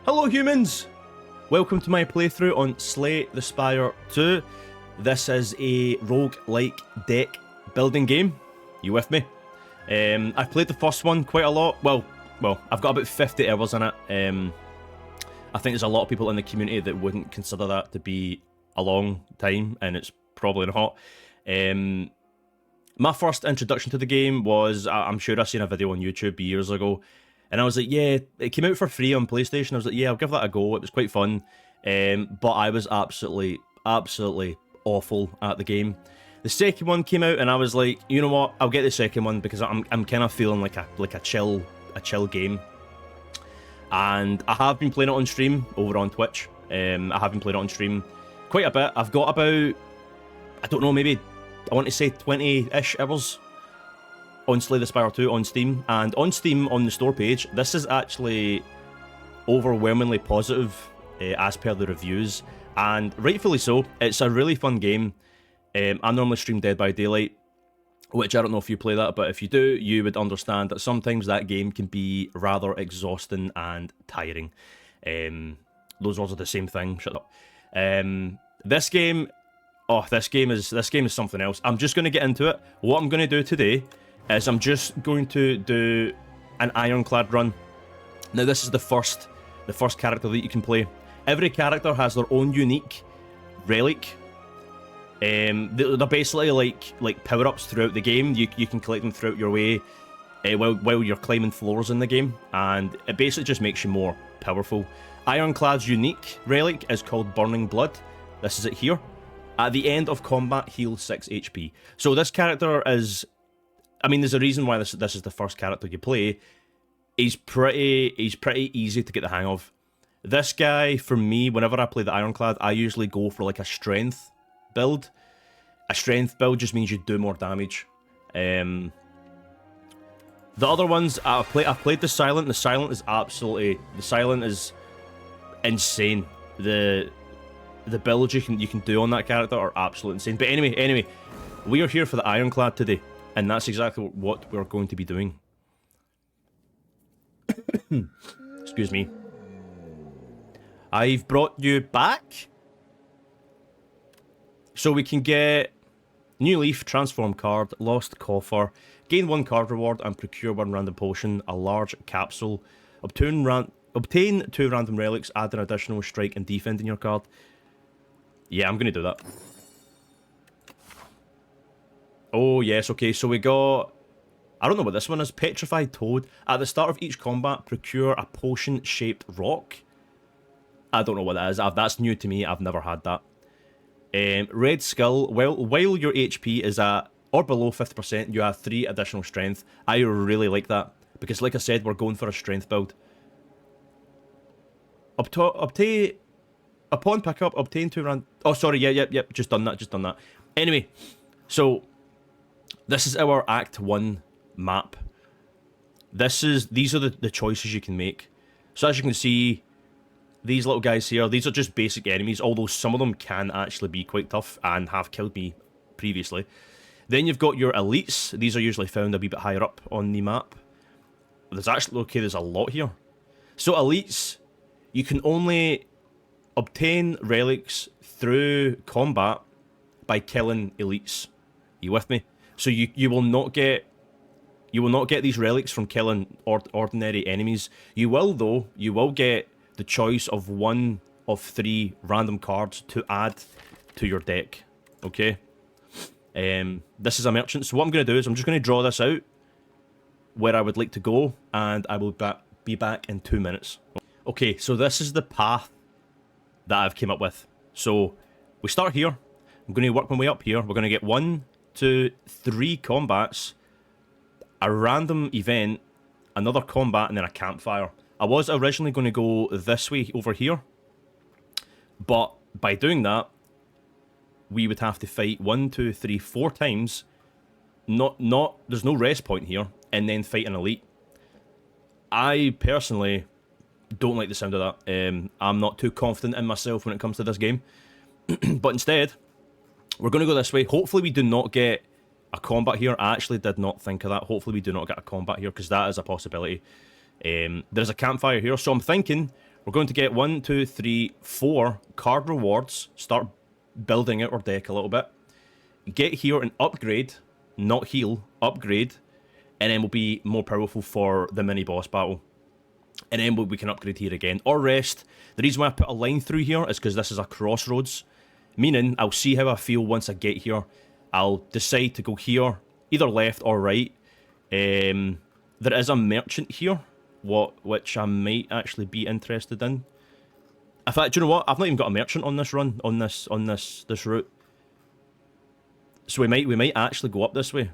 Hello humans! Welcome to my playthrough on Slay the Spire 2. This is a rogue-like deck building game. You with me? I've played the first one quite a lot. Well, I've got about 50 hours in it. I think there's a lot of people in the community that wouldn't consider that to be a long time, and it's probably not. My first introduction to the game was, I'm sure I seen a video on YouTube years ago, and I was like, yeah, it came out for free on PlayStation. I was like, yeah, I'll give that a go. It was quite fun, but I was absolutely awful at the game. The second one came out, and I was like, you know what? I'll get the second one because I'm kind of feeling like a chill game. And I have been playing it on stream over on Twitch. I have been playing it on stream quite a bit. I've got about, I don't know, maybe I want to say 20-ish hours on Slay the Spire 2 on Steam. And on Steam, on the store page, this is actually overwhelmingly positive as per the reviews. And rightfully so. It's a really fun game. I normally stream Dead by Daylight, which I don't know if you play that, but if you do, you would understand that sometimes that game can be rather exhausting and tiring. Those words are the same thing. Shut up. This game is something else. I'm just going to get into it. What I'm going to do today is I'm just going to do an Ironclad run. Now, this is the first character that you can play. Every character has their own unique relic. They're basically like power-ups throughout the game. You can collect them throughout your way while you're climbing floors in the game, and it basically just makes you more powerful. Ironclad's unique relic is called Burning Blood. This is it here. At the end of combat, heal 6 HP. So this character is, I mean, there's a reason why this is the first character you play. He's pretty easy to get the hang of. This guy, for me, whenever I play the Ironclad, I usually go for like a strength build. A strength build just means you do more damage. The other ones I've played the Silent. The Silent is insane. The builds you can do on that character are absolutely insane. But anyway, we are here for the Ironclad today, and that's exactly what we're going to be doing. Excuse me. I've brought you back so we can get New Leaf, Transform card, Lost Coffer, gain 1 card reward, and procure 1 random potion, a large capsule, obtain 2 random relics, add an additional strike and defend in your card. Yeah, I'm going to do that. Oh, yes, okay, so we got, I don't know what this one is, Petrified Toad. At the start of each combat, procure a potion-shaped rock. I don't know what that is. That's new to me. I've never had that. Red Skull. While your HP is at or below 50%, you have 3 additional strength. I really like that because, like I said, we're going for a strength build. Upon pickup, obtain 2 rand. Oh, sorry. Yep. Just done that. Anyway, so this is our Act 1 map. These are the choices you can make. So as you can see, these little guys here, these are just basic enemies, although some of them can actually be quite tough and have killed me previously. Then you've got your elites. These are usually found a wee bit higher up on the map. There's a lot here. So elites, you can only obtain relics through combat by killing elites. You with me? So you will not get these relics from killing ordinary enemies. You will get the choice of 1 of 3 random cards to add to your deck. Okay? This is a merchant, so what I'm going to do is I'm just going to draw this out where I would like to go, and I will be back in 2 minutes. Okay, so this is the path that I've came up with. So we start here. I'm going to work my way up here. We're going to get 1, 2, 3 combats, a random event, another combat, and then a campfire. I was originally going to go this way over here, but by doing that, we would have to fight 1, 2, 3, 4 times. There's no rest point here, and then fight an elite. I personally don't like the sound of that. I'm not too confident in myself when it comes to this game, but instead, we're going to go this way. Hopefully, we do not get a combat here. I actually did not think of that. Hopefully, we do not get a combat here because that is a possibility. There's a campfire here, so I'm thinking We're going to get 1, 2, 3, 4 card rewards. Start building out our deck a little bit. Get here and upgrade, not heal, upgrade. And then we'll be more powerful for the mini boss battle. And then we can upgrade here again. Or rest. The reason why I put a line through here is because this is a crossroads. Meaning, I'll see how I feel once I get here. I'll decide to go here, either left or right. There is a merchant here, which I might actually be interested in. In fact, do you know what? I've not even got a merchant on this run, on this route. So we might actually go up this way.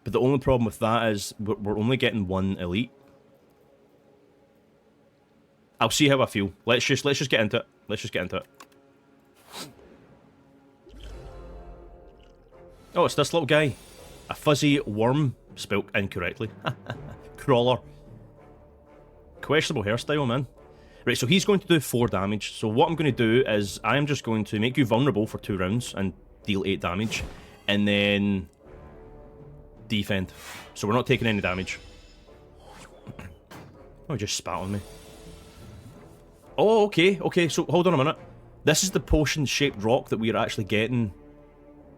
But the only problem with that is we're only getting one elite. I'll see how I feel. Let's just get into it. Let's just get into it. Oh, it's this little guy. A fuzzy worm, spelt incorrectly. Crawler. Questionable hairstyle, man. Right, so he's going to do 4 damage. So what I'm going to do is I am just going to make you vulnerable for 2 rounds and deal 8 damage. And then defend. So we're not taking any damage. Oh, he just spat on me. Oh, okay, so hold on a minute. This is the potion-shaped rock that we are actually getting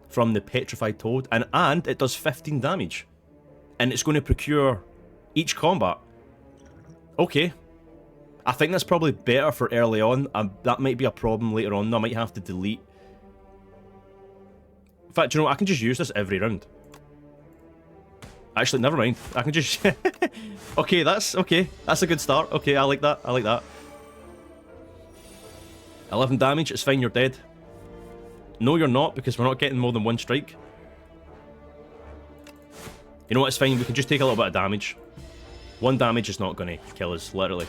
from the petrified toad, and it does 15 damage. And it's going to procure each combat. Okay. I think that's probably better for early on. That might be a problem later on. I might have to delete. In fact, you know what? I can just use this every round. Actually, never mind. I can just... Okay, that's a good start. Okay, I like that. 11 damage, it's fine, you're dead. No, you're not, because we're not getting more than 1 strike. You know what, it's fine, we can just take a little bit of damage. 1 damage is not going to kill us, literally.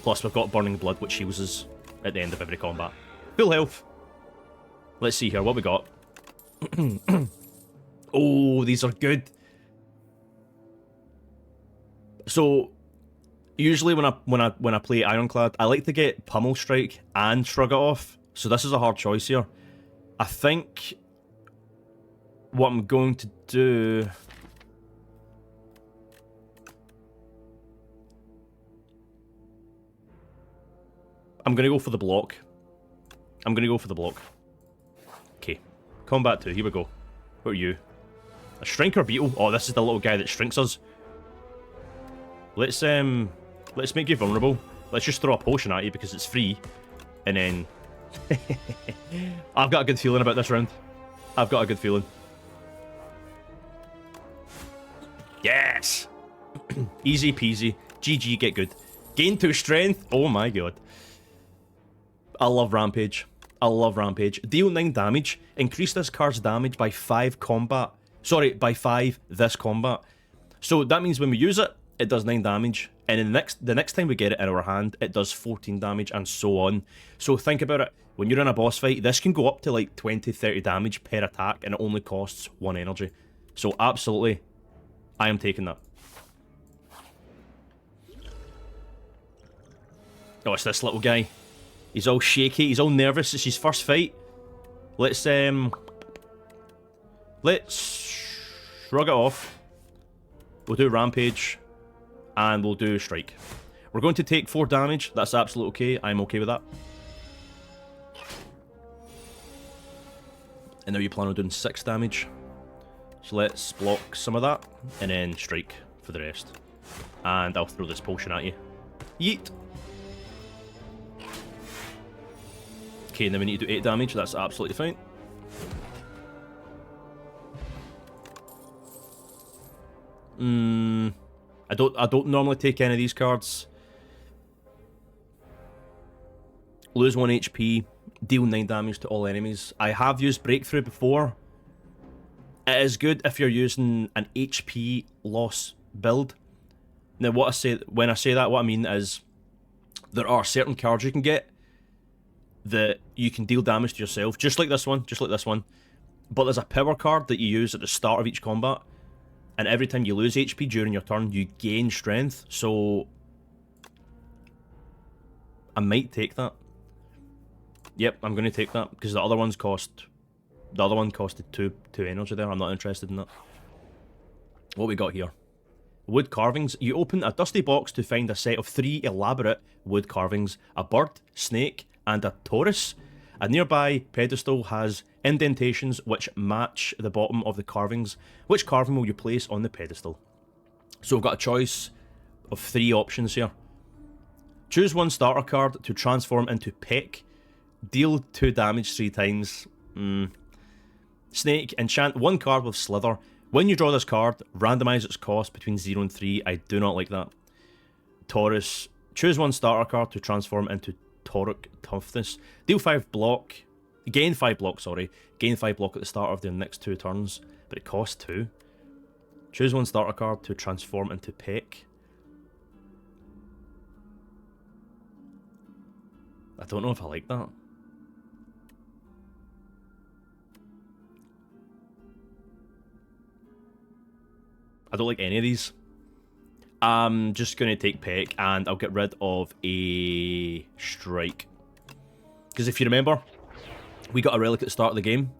Plus, we've got Burning Blood, which heals us at the end of every combat. Full health. Let's see here, what we got. Oh, these are good. So... usually when I play Ironclad, I like to get Pummel Strike and Shrug It Off. So this is a hard choice here. I think what I'm going to do... I'm going to go for the block. Okay. Combat 2, here we go. What are you? A Shrinker Beetle? Oh, this is the little guy that shrinks us. Let's make you vulnerable. Let's just throw a potion at you because it's free. And then... I've got a good feeling about this round. I've got a good feeling. Yes! Easy peasy. GG, get good. Gain 2 strength. Oh my god. I love Rampage. Deal 9 damage. Increase this card's damage by 5 combat. Sorry, by 5 this combat. So that means when we use it, it does 9 damage, and in the next time we get it in our hand, it does 14 damage, and so on. So think about it, when you're in a boss fight, this can go up to like 20-30 damage per attack, and it only costs 1 energy. So absolutely, I am taking that. Oh, it's this little guy. He's all shaky, he's all nervous, it's his first fight. Let's shrug it off. We'll do Rampage. And we'll do Strike. We're going to take 4 damage. That's absolutely okay. I'm okay with that. And now you plan on doing 6 damage. So let's block some of that. And then Strike for the rest. And I'll throw this potion at you. Yeet! Okay, now we need to do 8 damage. That's absolutely fine. I don't normally take any of these cards. Lose 1 HP, deal 9 damage to all enemies. I have used Breakthrough before. It is good if you're using an HP loss build. Now, when I say that, what I mean is there are certain cards you can get that you can deal damage to yourself, just like this one. But there's a power card that you use at the start of each combat. And every time you lose HP during your turn, you gain strength. So I might take that. Yep, I'm going to take that because the other one costed 2 energy there. I'm not interested in that. What we got here? wood carvings. You open a dusty box to find a set of 3 elaborate wood carvings, a bird, snake, and a Taurus. A nearby pedestal has indentations which match the bottom of the carvings. Which carving will you place on the pedestal? So we've got a choice of 3 options here. Choose one starter card to transform into Peck. Deal 2 damage 3 times. Snake, enchant 1 card with Slither. When you draw this card, randomize its cost between 0 and 3. I do not like that. Taurus, choose 1 starter card to transform into Tauric Toughness. Deal 5 block. Gain 5 block, sorry. Gain 5 block at the start of the next 2 turns, but it costs 2. Choose 1 starter card to transform into Peck. I don't know if I like that. I don't like any of these. I'm just going to take Peck and I'll get rid of a Strike. Because if you remember, we got a relic at the start of the game.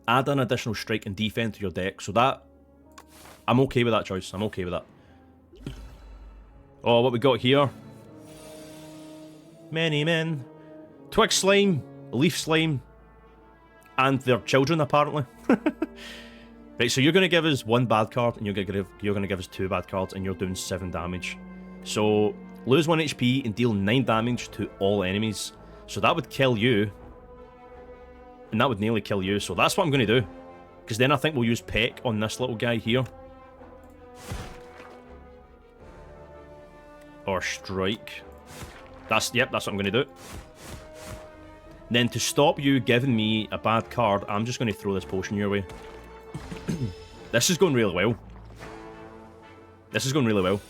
Add an additional Strike and Defend to your deck. So that, I'm okay with that choice. I'm okay with that. Oh, what we got here? Many men. Twig Slime, Leaf Slime, and their children, apparently. Right, so you're going to give us 1 bad card, and you're going to give us 2 bad cards, and you're doing 7 damage. So, lose 1 HP and deal 9 damage to all enemies. So that would kill you. And that would nearly kill you, so that's what I'm going to do. Because then I think we'll use Peck on this little guy here. Or Strike. Yep, that's what I'm going to do. Then to stop you giving me a bad card, I'm just going to throw this potion your way. This is going really well. This is going really well.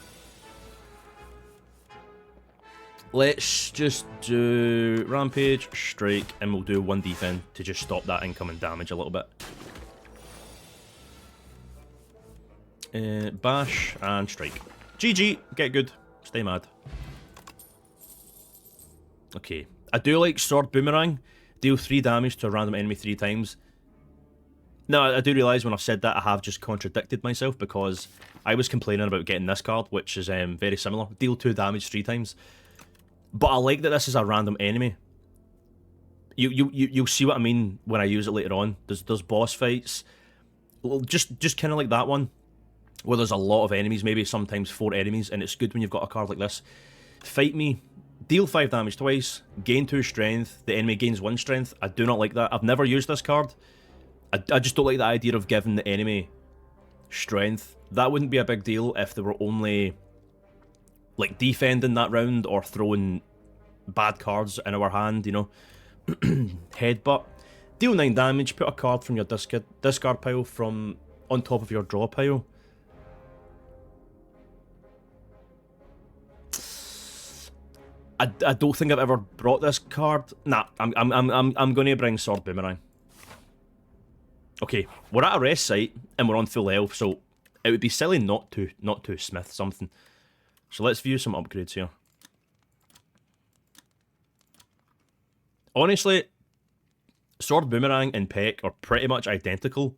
Let's just do Rampage, Strike, and we'll do 1 defend to just stop that incoming damage a little bit. Bash and Strike. GG, get good, stay mad. Okay, I do like Sword Boomerang. Deal 3 damage to a random enemy 3 times. Now, I do realise when I've said that I have just contradicted myself because I was complaining about getting this card, which is very similar. Deal 2 damage 3 times. But I like that this is a random enemy. You'll see what I mean when I use it later on. There's boss fights. Just kind of like that one, where there's a lot of enemies, maybe sometimes 4 enemies, and it's good when you've got a card like this. Fight me. Deal 5 damage twice. Gain 2 strength. The enemy gains 1 strength. I do not like that. I've never used this card. I just don't like the idea of giving the enemy strength. That wouldn't be a big deal if they were only like defending that round or throwing bad cards in our hand, you know. Headbutt. Deal 9 damage, put a card from your discard pile from on top of your draw pile. I don't think I've ever brought this card. Nah, I'm going to bring Sword Boomerang. Okay, we're at a rest site and we're on full health, so it would be silly not to smith something. So let's view some upgrades here. Honestly, Sword Boomerang and Peck are pretty much identical,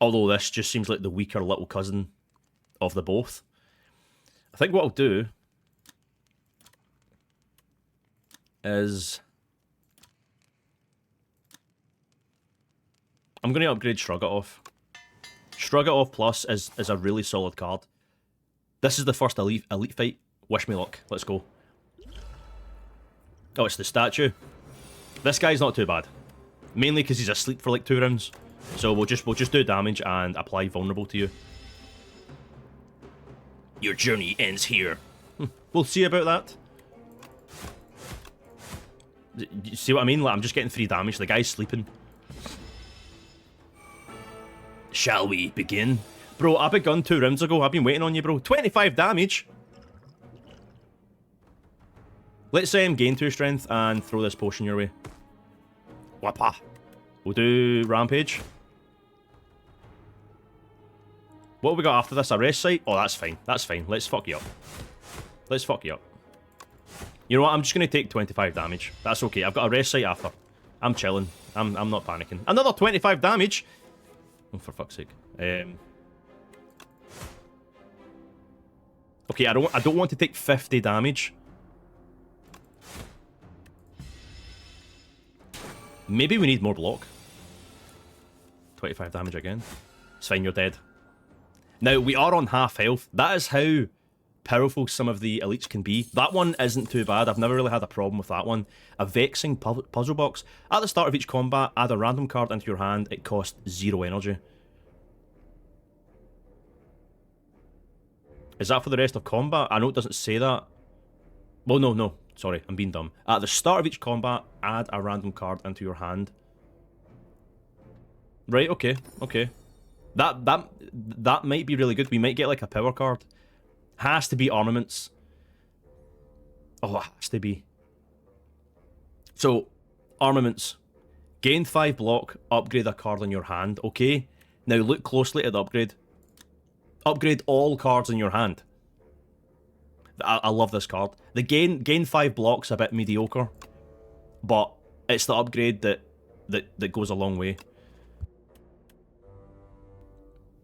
although this just seems like the weaker little cousin of the both. I think what I'll do is I'm going to upgrade Shrug It Off. Shrug It Off Plus is a really solid card. This is the first elite fight. Wish me luck. Let's go. Oh, it's the statue. This guy's not too bad. Mainly because he's asleep for like 2 rounds. So we'll just do damage and apply vulnerable to you. Your journey ends here. We'll see about that. You see what I mean? Like, I'm just getting 3 damage. The guy's sleeping. Shall we begin? Bro, I begun 2 rounds ago. I've been waiting on you, bro. 25 damage! Let's gain 2 strength and throw this potion your way. Wappa. We'll do Rampage. What have we got after this? A rest site? Oh, that's fine. That's fine. Let's fuck you up. Let's fuck you up. You know what? I'm just going to take 25 damage. That's okay. I've got a rest site after. I'm chilling. I'm not panicking. Another 25 damage! Oh, for fuck's sake. Okay, I don't want to take 50 damage. Maybe we need more block. 25 damage again. It's fine, you're dead. Now, we are on half health. That is how powerful some of the elites can be. That one isn't too bad. I've never really had a problem with that one. A vexing puzzle box. At the start of each combat, add a random card into your hand. It costs 0 energy. Is that for the rest of combat? I know it doesn't say that. Well, no. Sorry, I'm being dumb. At the start of each combat, add a random card into your hand. Right, okay. That might be really good. We might get like a power card. Has to be armaments. Oh, it has to be. So, armaments. Gain 5 block, upgrade a card in your hand. Okay, now look closely at the upgrade. Upgrade all cards in your hand. I love this card. The gain 5 blocks a bit mediocre, but it's the upgrade that goes a long way.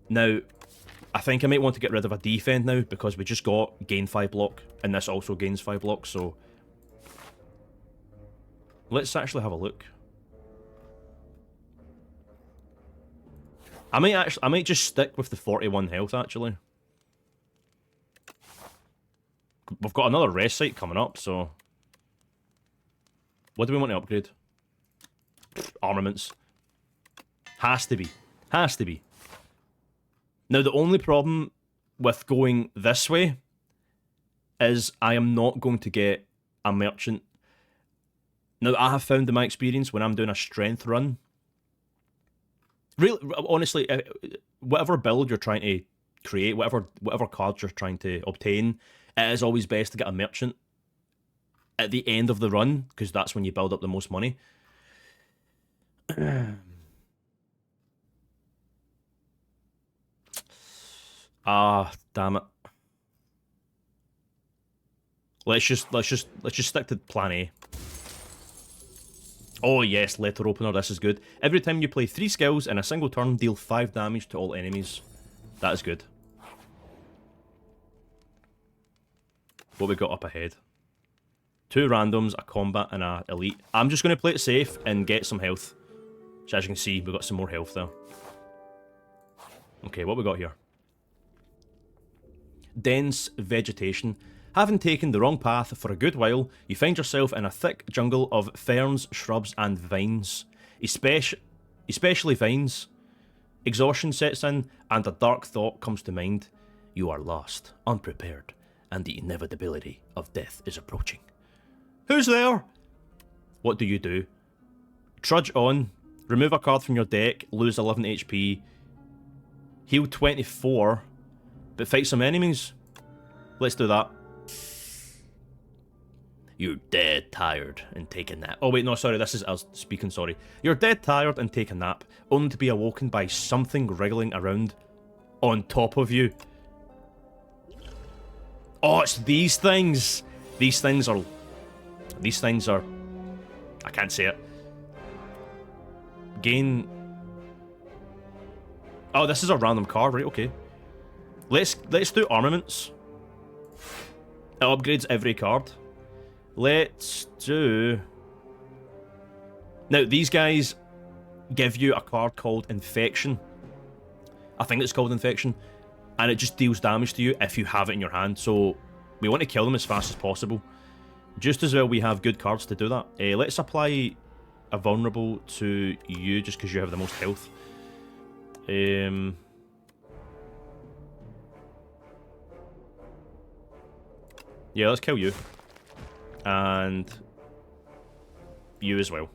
Now, I think I might want to get rid of a defend now because we just got gain 5 block, and this also gains 5 block. So let's actually have a look. I might just stick with the 41 health actually. We've got another rest site coming up, so what do we want to upgrade? Armaments. Has to be. Has to be. Now, the only problem with going this way is I am not going to get a merchant. Now, I have found in my experience when I'm doing a strength run, really, honestly, whatever build you're trying to create, whatever cards you're trying to obtain, it is always best to get a merchant at the end of the run, because that's when you build up the most money. Ah, damn it. Let's just stick to plan A. Oh yes, letter opener, this is good. Every time you play 3 skills in a single turn, deal 5 damage to all enemies. That is good. What we got up ahead? 2 randoms, a combat, and a elite. I'm just going to play it safe and get some health. So as you can see, we've got some more health there. Okay, what we got here? Dense vegetation. Having taken the wrong path for a good while, you find yourself in a thick jungle of ferns, shrubs, and vines. Especially vines. Exhaustion sets in, and a dark thought comes to mind. You are lost, unprepared, and the inevitability of death is approaching. Who's there? What do you do? Trudge on, remove a card from your deck, lose 11 HP, heal 24, but fight some enemies. Let's do that. You're dead tired and take a nap. Oh wait, no, sorry, this is us speaking, sorry. You're dead tired and take a nap, only to be awoken by something wriggling around on top of you. Oh, it's these things. These things are... I can't say it. Gain... Oh, this is a random card, right, okay. Let's do armaments. It upgrades every card. Let's do... Now, these guys give you a card called Infection. I think it's called Infection. And it just deals damage to you if you have it in your hand. So, we want to kill them as fast as possible. Just as well we have good cards to do that. Let's apply a vulnerable to you just because you have the most health. Yeah, let's kill you. And you as well.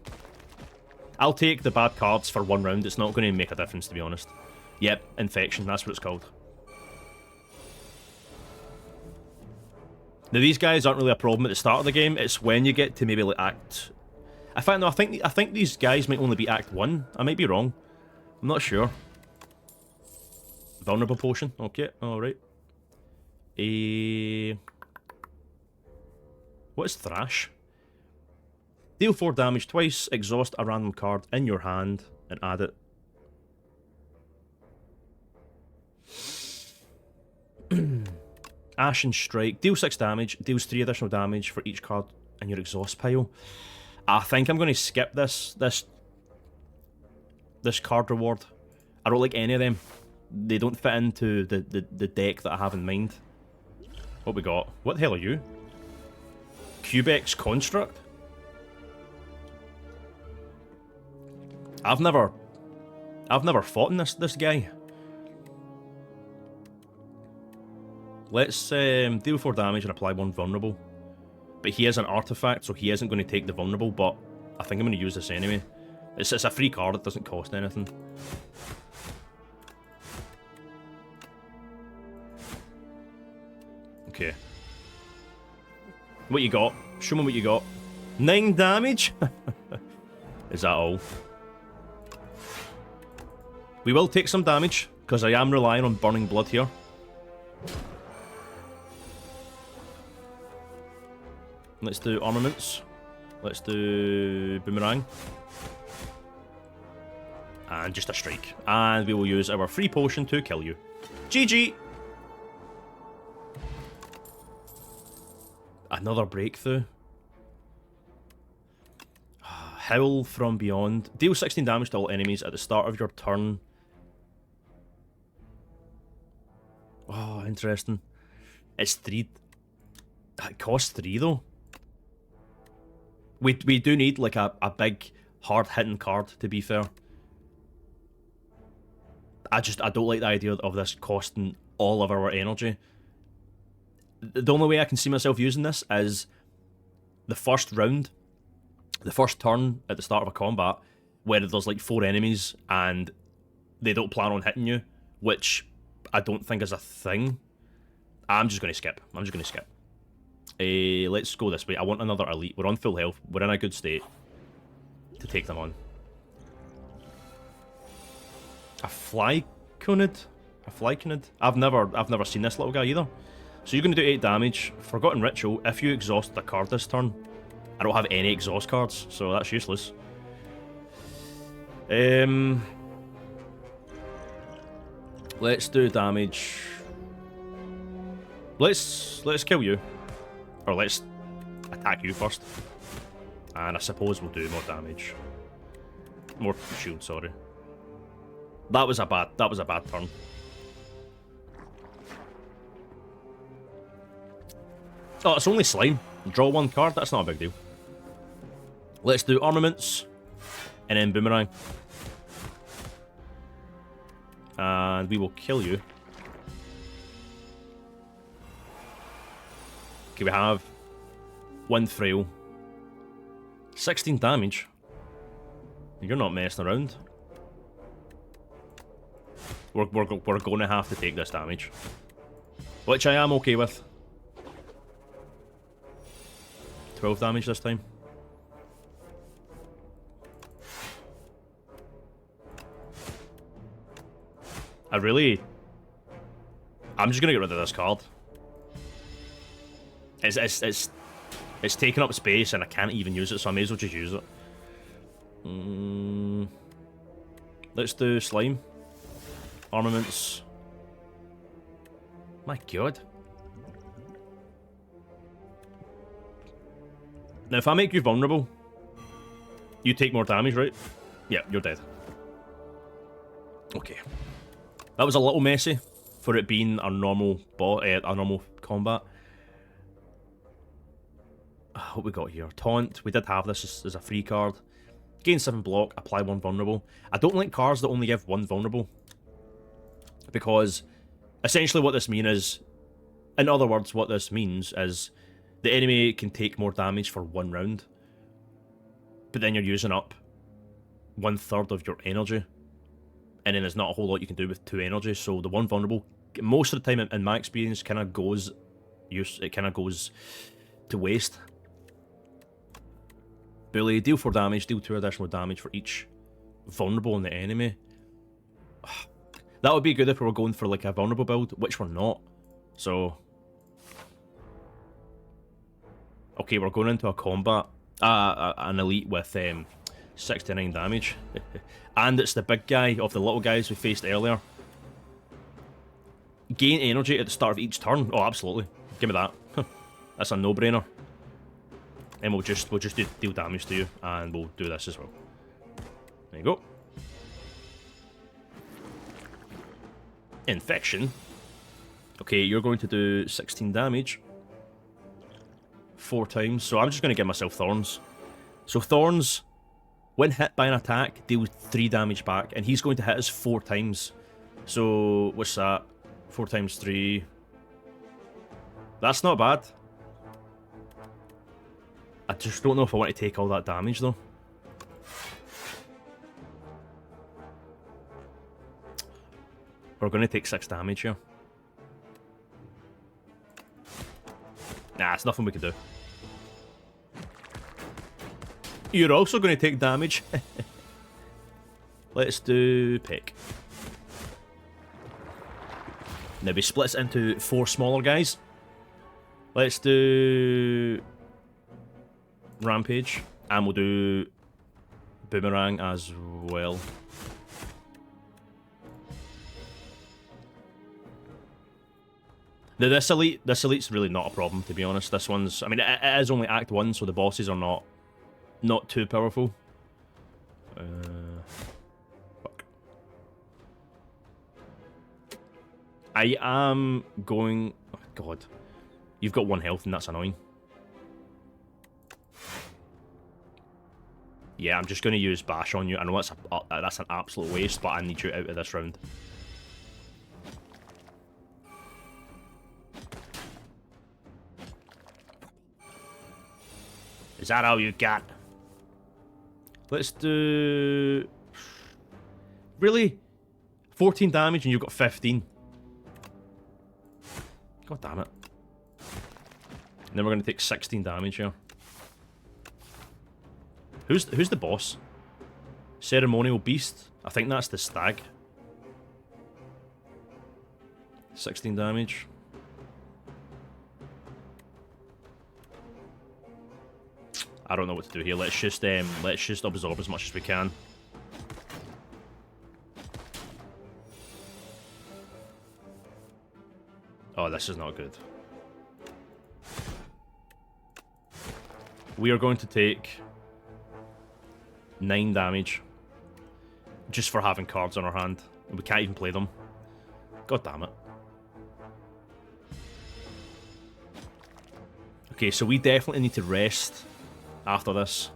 I'll take the bad cards for 1 round. It's not going to make a difference, to be honest. Yep, Infection, that's what it's called. Now, these guys aren't really a problem at the start of the game. It's when you get to maybe like Act... In fact, no, I think these guys might only be Act 1. I might be wrong. I'm not sure. Vulnerable potion. Okay, alright. What is Thrash? Deal 4 damage twice, exhaust a random card in your hand, and add it. Ashen Strike. Deal 6 damage. Deals 3 additional damage for each card in your exhaust pile. I think I'm going to skip this card reward. I don't like any of them. They don't fit into the deck that I have in mind. What we got? What the hell are you? Cubex Construct? I've never fought in this guy. Let's deal 4 damage and apply 1 vulnerable. But he is an artifact, so he isn't going to take the vulnerable, but I think I'm going to use this anyway. It's a free card, it doesn't cost anything. Okay. What you got? Show me what you got. 9 damage? Is that all? We will take some damage, because I am relying on Burning Blood here. Let's do armaments. Let's do boomerang. And just a strike. And we will use our free potion to kill you. GG! Another breakthrough. Howl from Beyond. Deal 16 damage to all enemies at the start of your turn. Oh, interesting. It's 3. It costs 3 though. We do need like a big hard hitting card, to be fair. I don't like the idea of this costing all of our energy. The only way I can see myself using this is the first round, the first turn at the start of a combat, where there's like 4 enemies and they don't plan on hitting you, which I don't think is a thing. I'm just going to skip. Let's go this way. I want another elite. We're on full health. We're in a good state to take them on. A Flyconid? A Flyconid? I've never seen this little guy either. So you're going to do 8 damage. Forgotten Ritual. If you exhaust the card this turn. I don't have any exhaust cards, so that's useless. Let's do damage. Let's kill you. Or let's attack you first. And I suppose we'll do more damage. More shield, sorry. That was a bad turn. Oh, it's only slime. Draw 1 card, that's not a big deal. Let's do armaments. And then boomerang. And we will kill you. Okay, we have 1 frail. 16 damage. You're not messing around. We're going to have to take this damage. Which I am okay with. 12 damage this time. I'm just gonna get rid of this card. It's taking up space and I can't even use it, so I may as well just use it. Let's do slime. Armaments. My god. Now if I make you vulnerable, you take more damage, right? Yeah, you're dead. Okay. That was a little messy for it being a normal combat. What we got here? Taunt. We did have this as a free card. Gain 7 block, apply 1 vulnerable. I don't like cards that only give 1 vulnerable. Because essentially what this means is, in other words, what this means is the enemy can take more damage for 1 round. But then you're using up 1/3 of your energy. And then there's not a whole lot you can do with 2 energy. So the 1 vulnerable, most of the time in my experience, kind of goes to waste. Bully, deal 4 damage, deal 2 additional damage for each vulnerable on the enemy. That would be good if we were going for like a vulnerable build, which we're not. So okay, we're going into a combat, an elite with 69 damage. And it's the big guy of the little guys we faced earlier. Gain energy at the start of each turn. Oh, absolutely. Give me that. That's a no-brainer. And we'll just deal damage to you, and we'll do this as well. There you go. Infection. Okay, you're going to do 16 damage. 4 times. So I'm just going to give myself Thorns. So Thorns, when hit by an attack, deal 3 damage back, and he's going to hit us 4 times. So, what's that? 4 times 3. That's not bad. I just don't know if I want to take all that damage, though. We're going to take 6 damage here. Nah, it's nothing we can do. You're also going to take damage. Let's do Peck. Now we split this into 4 smaller guys. Let's do Rampage, and we'll do Boomerang as well. Now this elite's really not a problem, to be honest. This one's, I mean, it is only Act 1, so the bosses are not too powerful. Fuck. I am going... Oh, God. You've got 1 health, and that's annoying. Yeah, I'm just going to use Bash on you. I know that's an absolute waste, but I need you out of this round. Is that all you got? Let's do... Really? 14 damage and you've got 15. God damn it. And then we're going to take 16 damage here. Who's the boss? Ceremonial Beast? I think that's the stag. 16 damage. I don't know what to do here. Let's just absorb as much as we can. Oh, this is not good. We are going to take 9 damage just for having cards on our hand. We can't even play them. God damn it. Okay, so we definitely need to rest after this.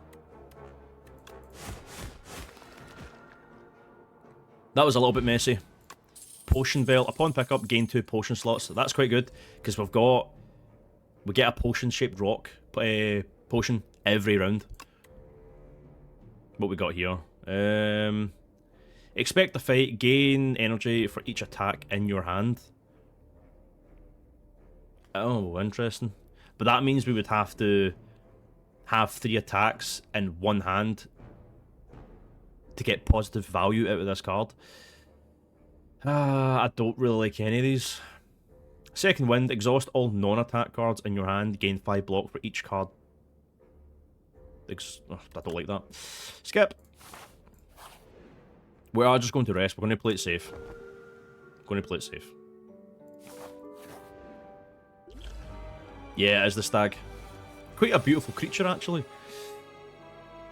That was a little bit messy. Potion Belt. Upon pickup, gain 2 potion slots. That's quite good, because we get a potion-shaped rock potion every round. What we got here? Expect the fight. Gain energy for each attack in your hand. Oh, interesting. But that means we would have to have 3 attacks in one hand to get positive value out of this card. I don't really like any of these. Second Wind, exhaust all non-attack cards in your hand, gain 5 block for each card. I don't like that. Skip. We are just going to rest. We're going to play it safe. Yeah, it is the stag. Quite a beautiful creature, actually.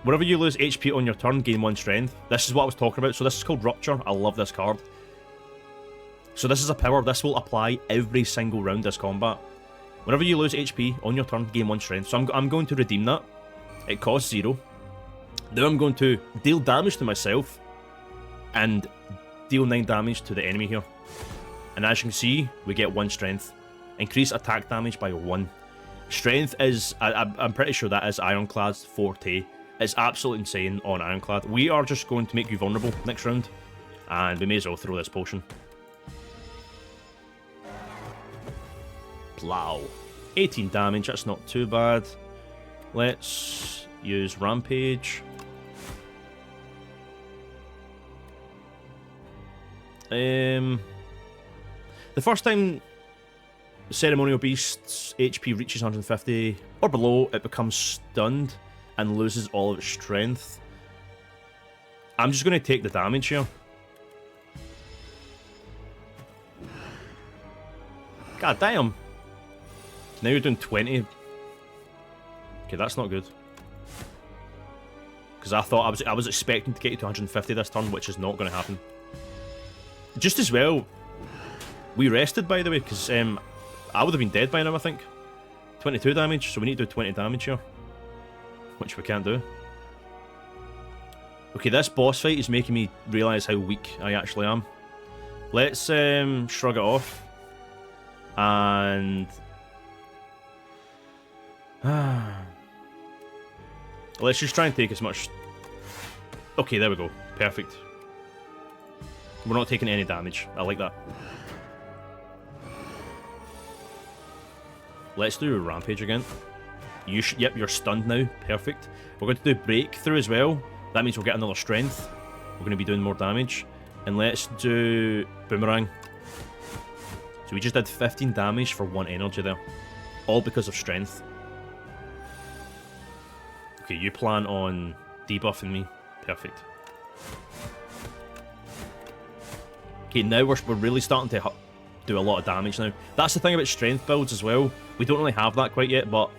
Whenever you lose HP on your turn, gain 1 strength. This is what I was talking about. So this is called Rupture. I love this card. So this is a power. This will apply every single round this combat. Whenever you lose HP on your turn, gain 1 strength. So I'm going to redeem that. It costs 0. Then I'm going to deal damage to myself and deal 9 damage to the enemy here. And as you can see, we get 1 strength. Increase attack damage by 1. Strength is, I'm pretty sure that is Ironclad's forte. It's absolutely insane on Ironclad. We are just going to make you vulnerable next round. And we may as well throw this potion. Plow. 18 damage, that's not too bad. Let's use Rampage. The first time Ceremonial Beast's HP reaches 150 or below, it becomes stunned and loses all of its strength. I'm just going to take the damage here. God damn. Now you're doing 20. Okay, that's not good. Because I thought I was expecting to get you to 150 this turn, which is not going to happen. Just as well, we rested, by the way, because I would have been dead by now, I think. 22 damage, so we need to do 20 damage here. Which we can't do. Okay, this boss fight is making me realise how weak I actually am. Let's shrug it off. And... let's just try and take as much... Okay, there we go. Perfect. We're not taking any damage. I like that. Let's do Rampage again. Yep, you're stunned now. Perfect. We're going to do Breakthrough as well. That means we'll get another Strength. We're going to be doing more damage. And let's do Boomerang. So we just did 15 damage for 1 energy there. All because of Strength. Okay, you plan on debuffing me. Perfect. Okay, now we're really starting to do a lot of damage now. That's the thing about Strength builds as well. We don't really have that quite yet, but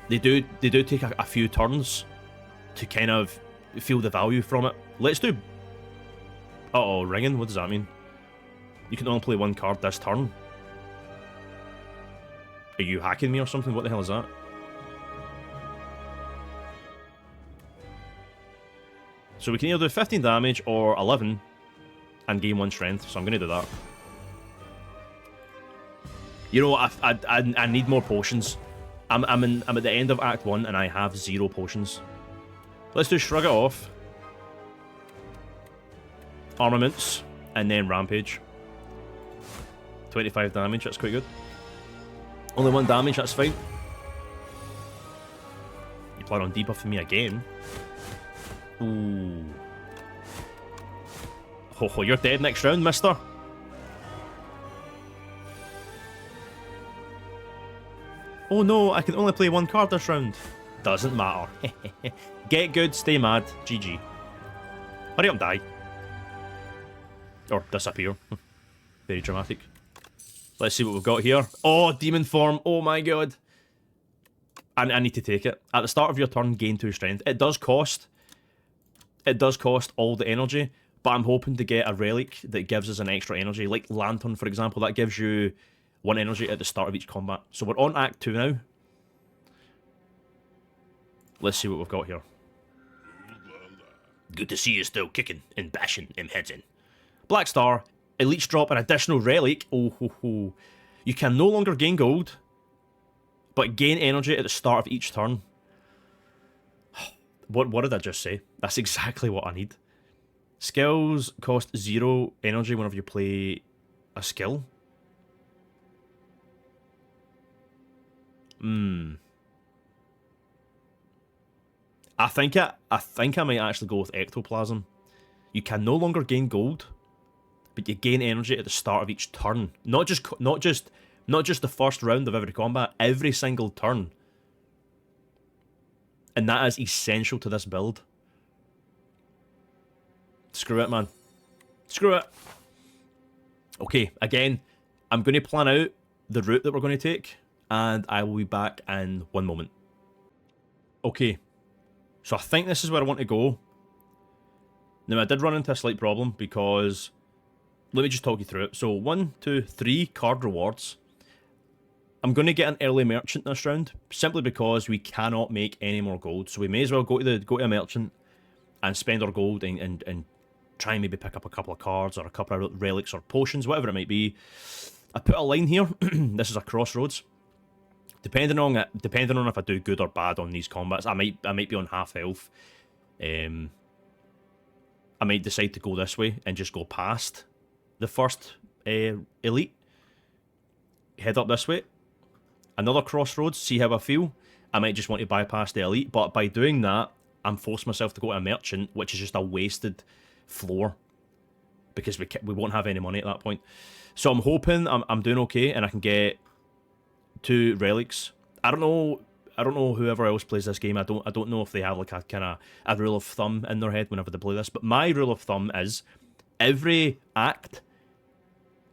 they do take a few turns to kind of feel the value from it. Let's do... Uh-oh, ringing? What does that mean? You can only play 1 card this turn. Are you hacking me or something? What the hell is that? So we can either do 15 damage or 11 and gain 1 strength, so I'm going to do that. You know, I need more potions. I'm at the end of Act 1 and I have 0 potions. Let's do Shrug It Off. Armaments. And then Rampage. 25 damage, that's quite good. Only 1 damage, that's fine. You plan on debuffing me again? Ooh. Ho, you're dead next round, mister. Oh no, I can only play 1 card this round. Doesn't matter. Get good, stay mad. GG. Hurry up and die. Or disappear. Very dramatic. Let's see what we've got here. Oh, demon form. Oh my god. I need to take it. At the start of your turn, gain 2 strength. It does cost all the energy, but I'm hoping to get a relic that gives us an extra energy. Like Lantern, for example, that gives you 1 energy at the start of each combat. So we're on Act 2 now. Let's see what we've got here. Good to see you still kicking and bashing them heads in. Black Star, Elites drop an additional relic. Oh ho ho. You can no longer gain gold, but gain energy at the start of each turn. What did I just say? That's exactly what I need. Skills cost 0 energy whenever you play a skill. I think I might actually go with Ectoplasm. You can no longer gain gold, but you gain energy at the start of each turn. Not just the first round of every combat, every single turn. And that is essential to this build. Screw it, man. Screw it. Okay, again, I'm going to plan out the route that we're going to take, and I will be back in 1 moment. Okay, so I think this is where I want to go. Now, I did run into a slight problem because... Let me just talk you through it. So, 1, 2, 3 card rewards. I'm going to get an early merchant this round, simply because we cannot make any more gold. So we may as well go to a merchant and spend our gold and try and maybe pick up a couple of cards or a couple of relics or potions, whatever it might be. I put a line here. This is a crossroads. Depending on if I do good or bad on these combats, I might be on half health. I might decide to go this way and just go past the first elite. Head up this way. Another crossroads, see how I feel. I might just want to bypass the elite, but by doing that, I'm forcing myself to go to a merchant, which is just a wasted floor. Because we won't have any money at that point. So I'm hoping I'm doing okay and I can get 2 relics. I don't know whoever else plays this game. I don't know if they have like a kind of a rule of thumb in their head whenever they play this. But my rule of thumb is every act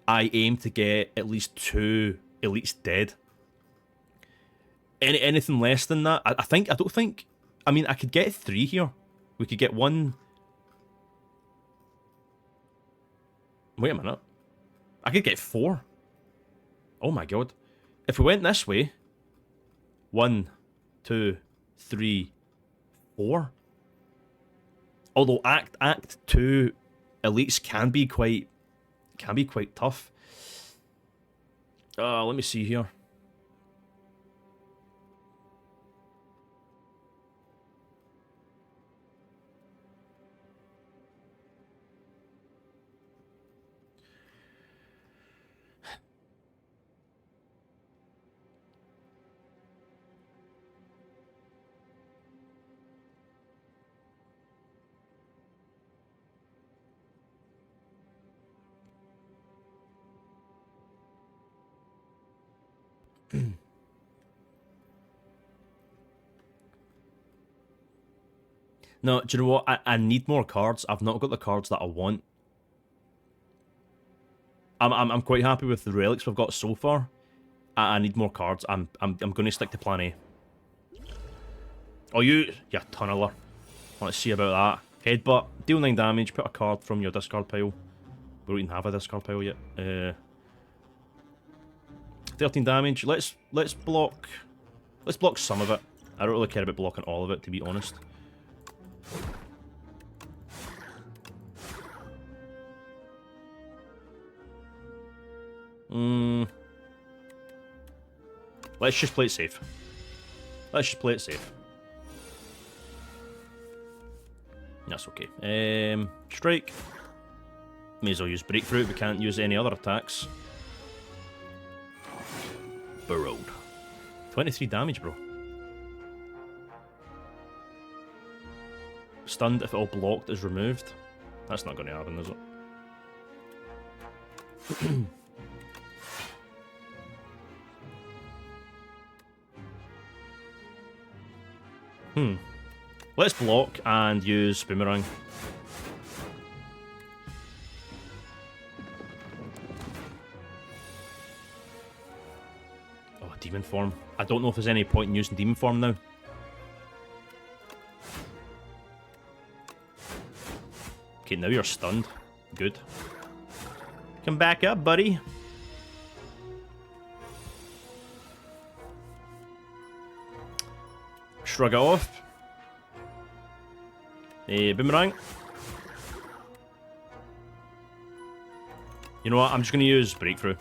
I aim to get at least 2 Elite's dead. Anything less than that, I don't think. I mean, I could get 3 here. We could get 1. Wait a minute. I could get 4. Oh my god. If we went this way, 1, 2, 3, 4. Although Act 2 elites can be quite tough. Let me see here. No, do you know what? I need more cards. I've not got the cards that I want. I'm quite happy with the relics we've got so far. I need more cards. I'm going to stick to plan A. Oh, you tunneler. Let's see about that. Headbutt. Deal 9 damage. Put a card from your discard pile. We don't even have a discard pile yet. 13 damage. Let's block. Let's block some of it. I don't really care about blocking all of it, to be honest. Let's just play it safe. Let's just play it safe. That's okay. Strike. May as well use breakthrough. We can't use any other attacks. Burrowed. 23 damage, bro. Stunned if all blocked is removed. That's not going to happen, is it? Let's block and use Boomerang. Oh, Demon Form. I don't know if there's any point in using Demon Form now. Okay, now you're stunned. Good. Come back up, buddy. Shrug it off. Boomerang. You know what? I'm just going to use Breakthrough.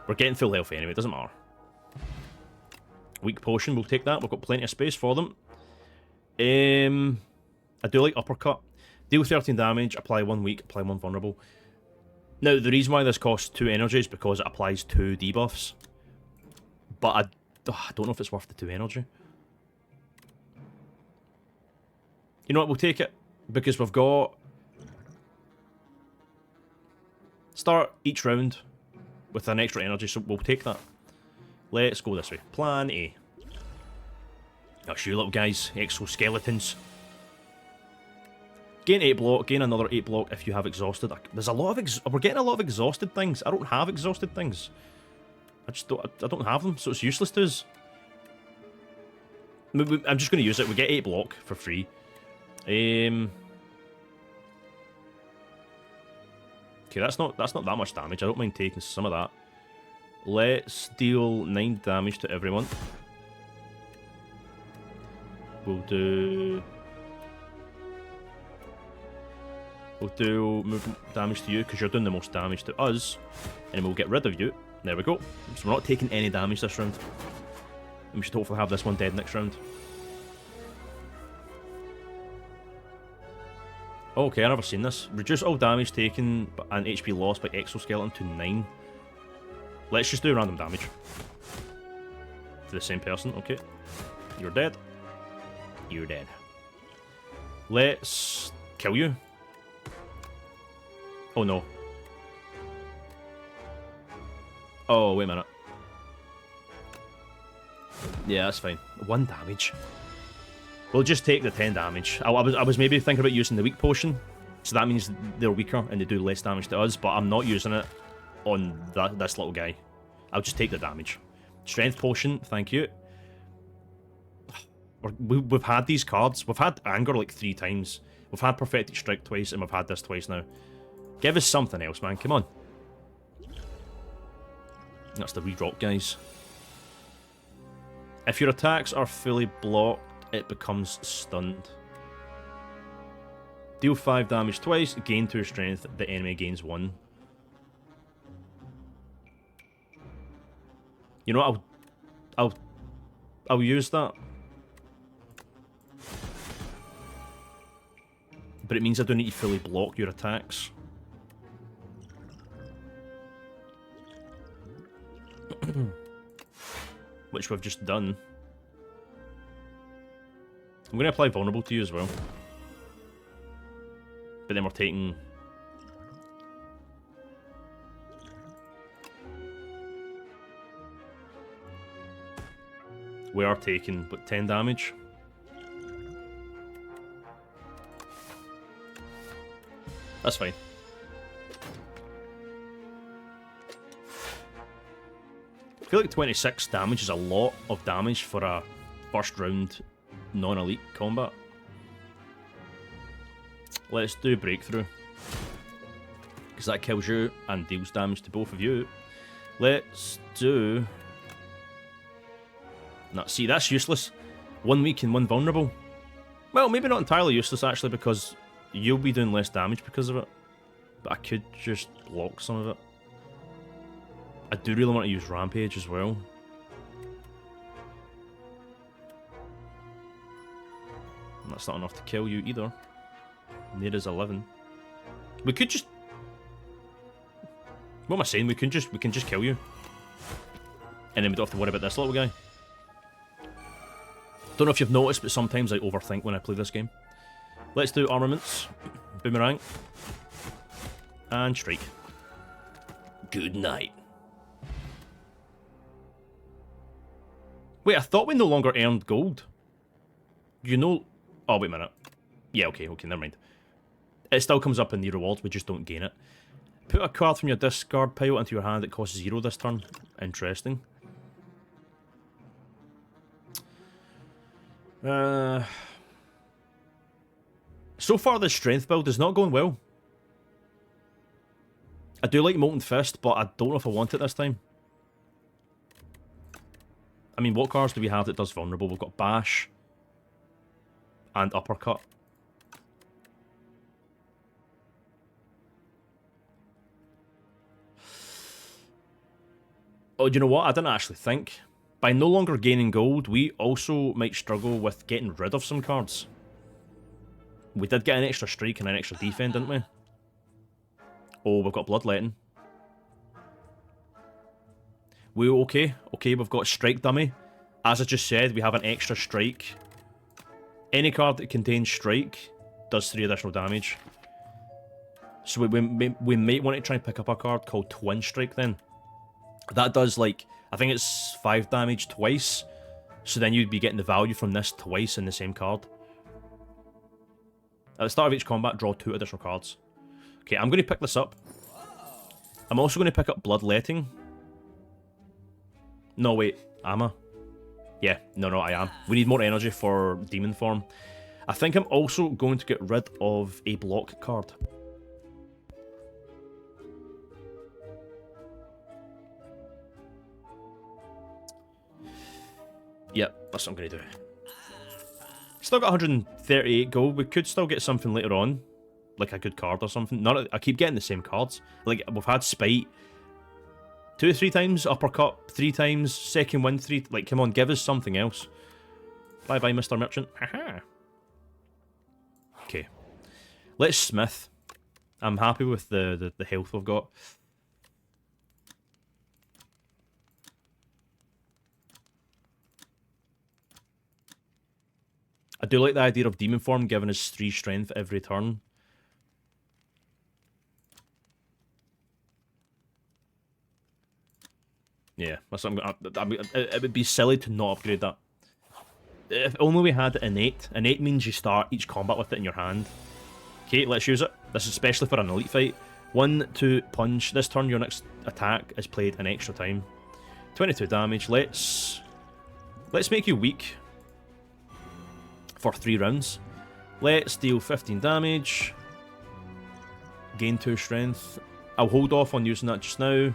We're getting full health anyway. It doesn't matter. Weak Potion. We'll take that. We've got plenty of space for them. I do like Uppercut. Deal 13 damage. Apply 1 weak. Apply 1 vulnerable. Now, the reason why this costs 2 energy is because it applies 2 debuffs. But I don't know if it's worth the 2 energy. You know what, we'll take it, because we've got... Start each round with an extra energy, so we'll take that. Let's go this way. Plan A. That's you little guys, exoskeletons. Gain 8 block, gain another 8 block if you have exhausted. There's a lot of we're getting a lot of exhausted things. I don't have exhausted things. I don't have them, so it's useless to us. I'm just going to use it. We get 8 block for free. Okay, that's not that much damage. I don't mind taking some of that. Let's deal 9 damage to everyone. We'll do move damage to you because you're doing the most damage to us, and then we'll get rid of you. There we go. So we're not taking any damage this round. And we should hopefully have this one dead next round. Okay, I've never seen this. Reduce all damage taken and HP lost by exoskeleton to 9. Let's just do random damage. To the same person, okay. You're dead. You're dead. Let's kill you. Oh no. Oh, wait a minute. Yeah, that's fine. 1 damage. We'll just take the 10 damage. I was maybe thinking about using the weak potion, so that means they're weaker and they do less damage to us, but I'm not using it on this little guy. I'll just take the damage. Strength potion, thank you. We've had these cards. We've had Anger like 3 times. We've had Prophetic Strike twice, and we've had this twice now. Give us something else, man. Come on. That's the re-drop, guys. If your attacks are fully blocked, it becomes stunned. Deal 5 damage twice, gain 2 strength, the enemy gains 1. You know what, I'll use that. But it means I don't need to fully block your attacks. Which we've just done. I'm going to apply Vulnerable to you as well. But then we're taking... We are taking, but 10 damage. That's fine. I feel like 26 damage is a lot of damage for a first round non-elite combat. Let's do Breakthrough. Because that kills you and deals damage to both of you. Let's do... No, see, that's useless. 1 weak and 1 vulnerable. Well, maybe not entirely useless, actually, because you'll be doing less damage because of it. But I could just block some of it. I do really want to use Rampage as well. And that's not enough to kill you either. Neither is 11. We could just... What am I saying? We can just kill you. And then we don't have to worry about this little guy. Don't know if you've noticed, but sometimes I overthink when I play this game. Let's do Armaments. Boomerang. And Strike. Good night. Wait, I thought we no longer earned gold. You know... Oh, wait a minute. Yeah, okay, never mind. It still comes up in the rewards, we just don't gain it. Put a card from your discard pile into your hand that costs 0 this turn. Interesting. So far, the strength build is not going well. I do like Molten Fist, but I don't know if I want it this time. I mean, what cards do we have that does vulnerable? We've got Bash and Uppercut. Oh, do you know what? I didn't actually think. By no longer gaining gold, we also might struggle with getting rid of some cards. We did get an extra strike and an extra defend, didn't we? Oh, we've got Bloodletting. We okay? Okay, we've got Strike Dummy. As I just said, we have an extra strike. Any card that contains strike does 3 additional damage. So we might want to try and pick up a card called Twin Strike then. That does, like, I think it's 5 damage twice. So then you'd be getting the value from this twice in the same card. At the start of each combat, draw 2 additional cards. Okay, I'm going to pick this up. I'm also going to pick up Bloodletting. No, wait, am I? Yeah, no, I am. We need more energy for Demon Form. I think I'm also going to get rid of a block card. Yep, that's what I'm going to do. Still got 138 gold. We could still get something later on. Like a good card or something. I keep getting the same cards. Like, we've had Spite 2 or 3 times, Uppercut 3 times, Second Wind 3... Like, come on, give us something else. Bye-bye, Mr. Merchant. Haha. Okay. Let's Smith. I'm happy with the health we've got. I do like the idea of Demon Form giving us 3 strength every turn. Yeah, that's what it would be silly to not upgrade that. If only we had innate. Innate means you start each combat with it in your hand. Okay, let's use it. This is especially for an elite fight. 1, 2, punch. This turn, your next attack is played an extra time. 22 damage. Let's make you weak for 3 rounds. Let's deal 15 damage. Gain 2 strength. I'll hold off on using that just now.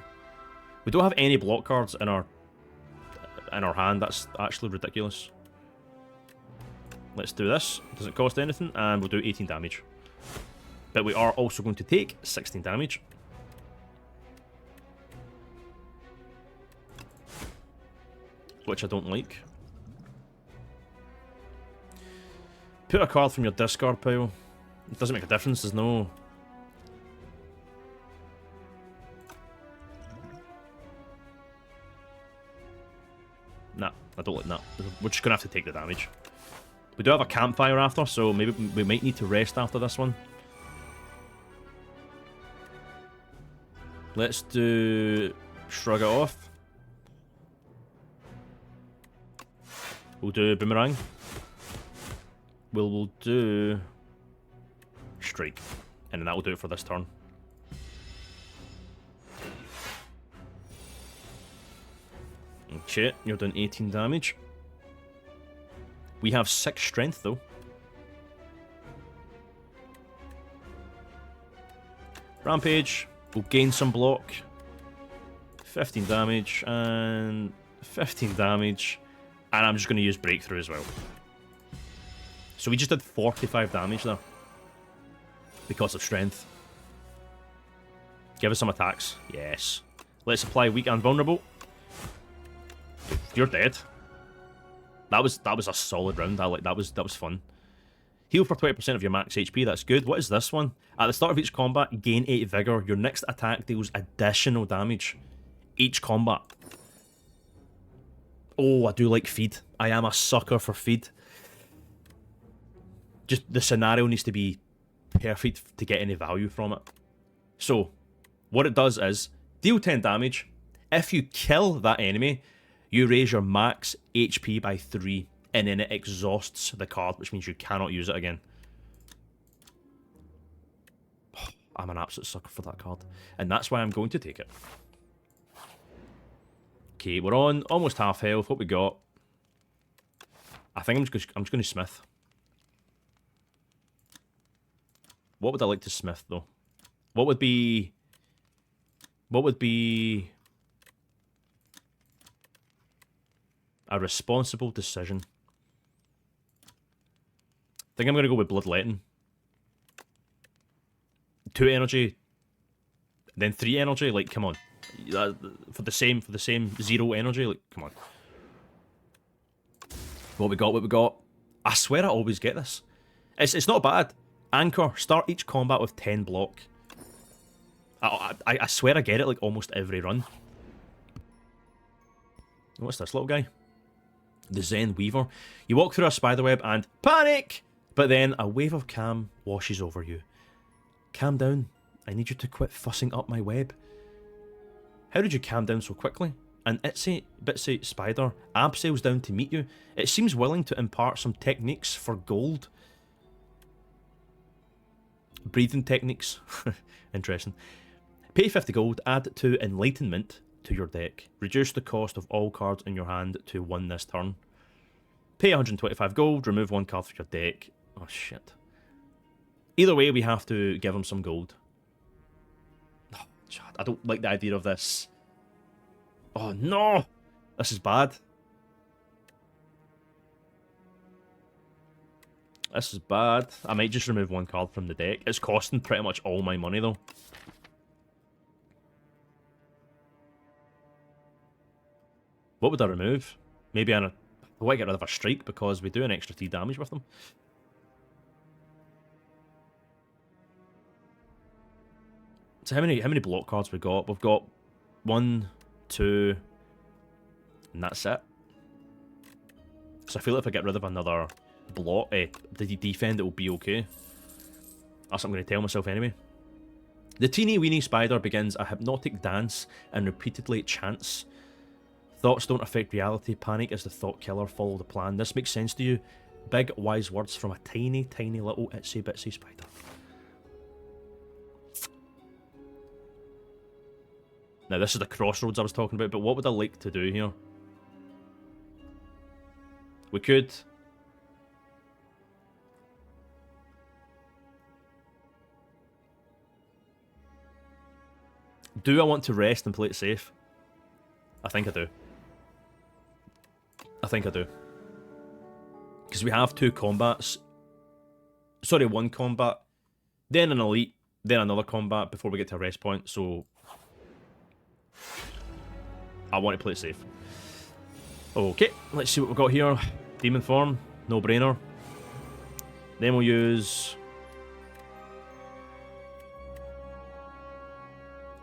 We don't have any block cards in our hand. That's actually ridiculous. Let's do this. Doesn't cost anything, and we'll do 18 damage. But we are also going to take 16 damage. Which I don't like. Put a card from your discard pile. It doesn't make a difference, there's no... Nah, I don't like that. We're just going to have to take the damage. We do have a campfire after, so maybe we might need to rest after this one. Let's do... Shrug it off. We'll do boomerang. We'll do... Strike. And then that will do it for this turn. Okay, you're doing 18 damage. We have 6 strength, though. Rampage. We'll gain some block. 15 damage, and 15 damage. And I'm just going to use Breakthrough as well. So we just did 45 damage there. Because of strength. Give us some attacks. Yes. Let's apply weak and vulnerable. You're dead. That was a solid round. That was fun. Heal for 20% of your max HP. That's good. What is this one? At the start of each combat, gain 8 vigor. Your next attack deals additional damage. Each combat. Oh, I do like feed. I am a sucker for feed. Just the scenario needs to be perfect to get any value from it. So, what it does is deal 10 damage. If you kill that enemy, you raise your max HP by 3, and then it exhausts the card, which means you cannot use it again. I'm an absolute sucker for that card, and that's why I'm going to take it. Okay, we're on almost half health. What we got? I think I'm just going to smith. What would I like to smith though? What would be a responsible decision? I think I'm going to go with Bloodletting. 2 energy, then 3 energy. Like, come on, for the same 0 energy. Like, come on. What we got? What we got? I swear I always get this. It's not bad. Anchor. Start each combat with 10 block. I swear I get it like almost every run. What's this little guy? The Zen Weaver. You walk through a spiderweb and panic! But then a wave of calm washes over you. Calm down. I need you to quit fussing up my web. How did you calm down so quickly? An itsy bitsy spider abseils down to meet you. It seems willing to impart some techniques for gold. Breathing techniques. Interesting. Pay 50 gold, add 2 enlightenment to your deck. Reduce the cost of all cards in your hand to 1 this turn. Pay 125 gold, remove 1 card from your deck. Oh shit. Either way, we have to give him some gold. Oh, I don't like the idea of this. Oh no! This is bad. This is bad. I might just remove 1 card from the deck. It's costing pretty much all my money though. What would I remove? Maybe I want to get rid of a strike because we do an extra 3 damage with them. So how many block cards we got? We've got 1, 2, and that's it. So I feel like if I get rid of another block, the defend, it will be okay. That's what I'm going to tell myself anyway. The teeny weeny spider begins a hypnotic dance and repeatedly chants. Thoughts don't affect reality. Panic is the thought killer. Follow the plan. This makes sense to you. Big wise words from a tiny, tiny little itsy bitsy spider. Now, this is the crossroads I was talking about, but what would I like to do here? We could... Do I want to rest and play it safe? I think I do. I think I do. Because we have 2 combats. Sorry, 1 combat. Then an elite. Then another combat before we get to a rest point. So... I want to play it safe. Okay, let's see what we've got here. Demon form. No brainer. Then we'll use...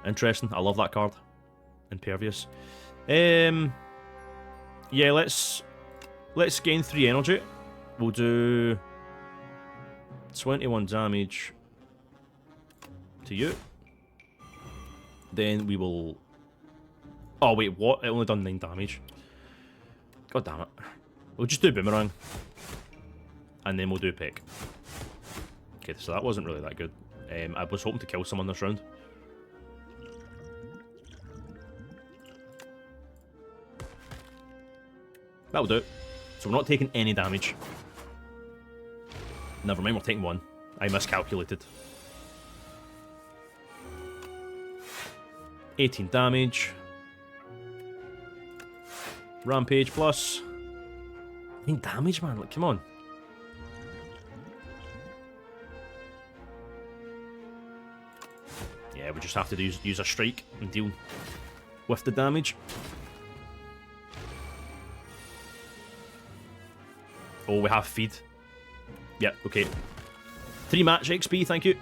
Interesting. I love that card. Impervious. Yeah, let's gain 3 energy. We'll do 21 damage to you. Then we will... Oh wait, what? It only done 9 damage. God damn it. We'll just do boomerang. And then we'll do peck. Okay, so that wasn't really that good. I was hoping to kill someone this round. That'll do. So we're not taking any damage. Never mind, we're taking 1. I miscalculated. 18 damage. Rampage plus. 9 damage, man. Like, come on. Yeah, we just have to use a strike and deal with the damage. Oh, we have feed. Yep, okay. 3 match XP, thank you.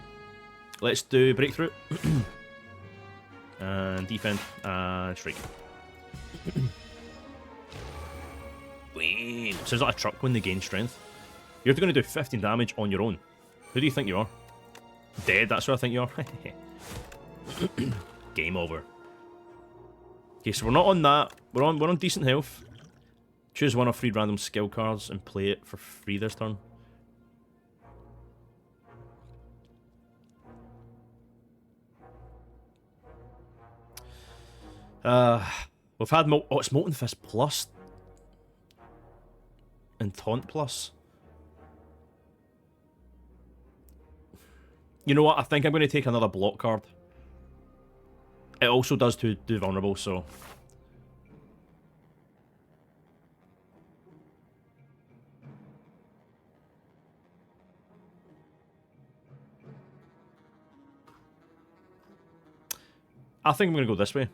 Let's do breakthrough. And defend and strike. So is that a truck when they gain strength? You're going to do 15 damage on your own. Who do you think you are? Dead, that's what I think you are. Game over. Okay, so we're not on that. We're on decent health. Choose 1 of 3 random skill cards and play it for free this turn. We've had it's Molten Fist plus and Taunt plus. You know what? I think I'm going to take another block card. It also does do vulnerable, so... I think I'm going to go this way.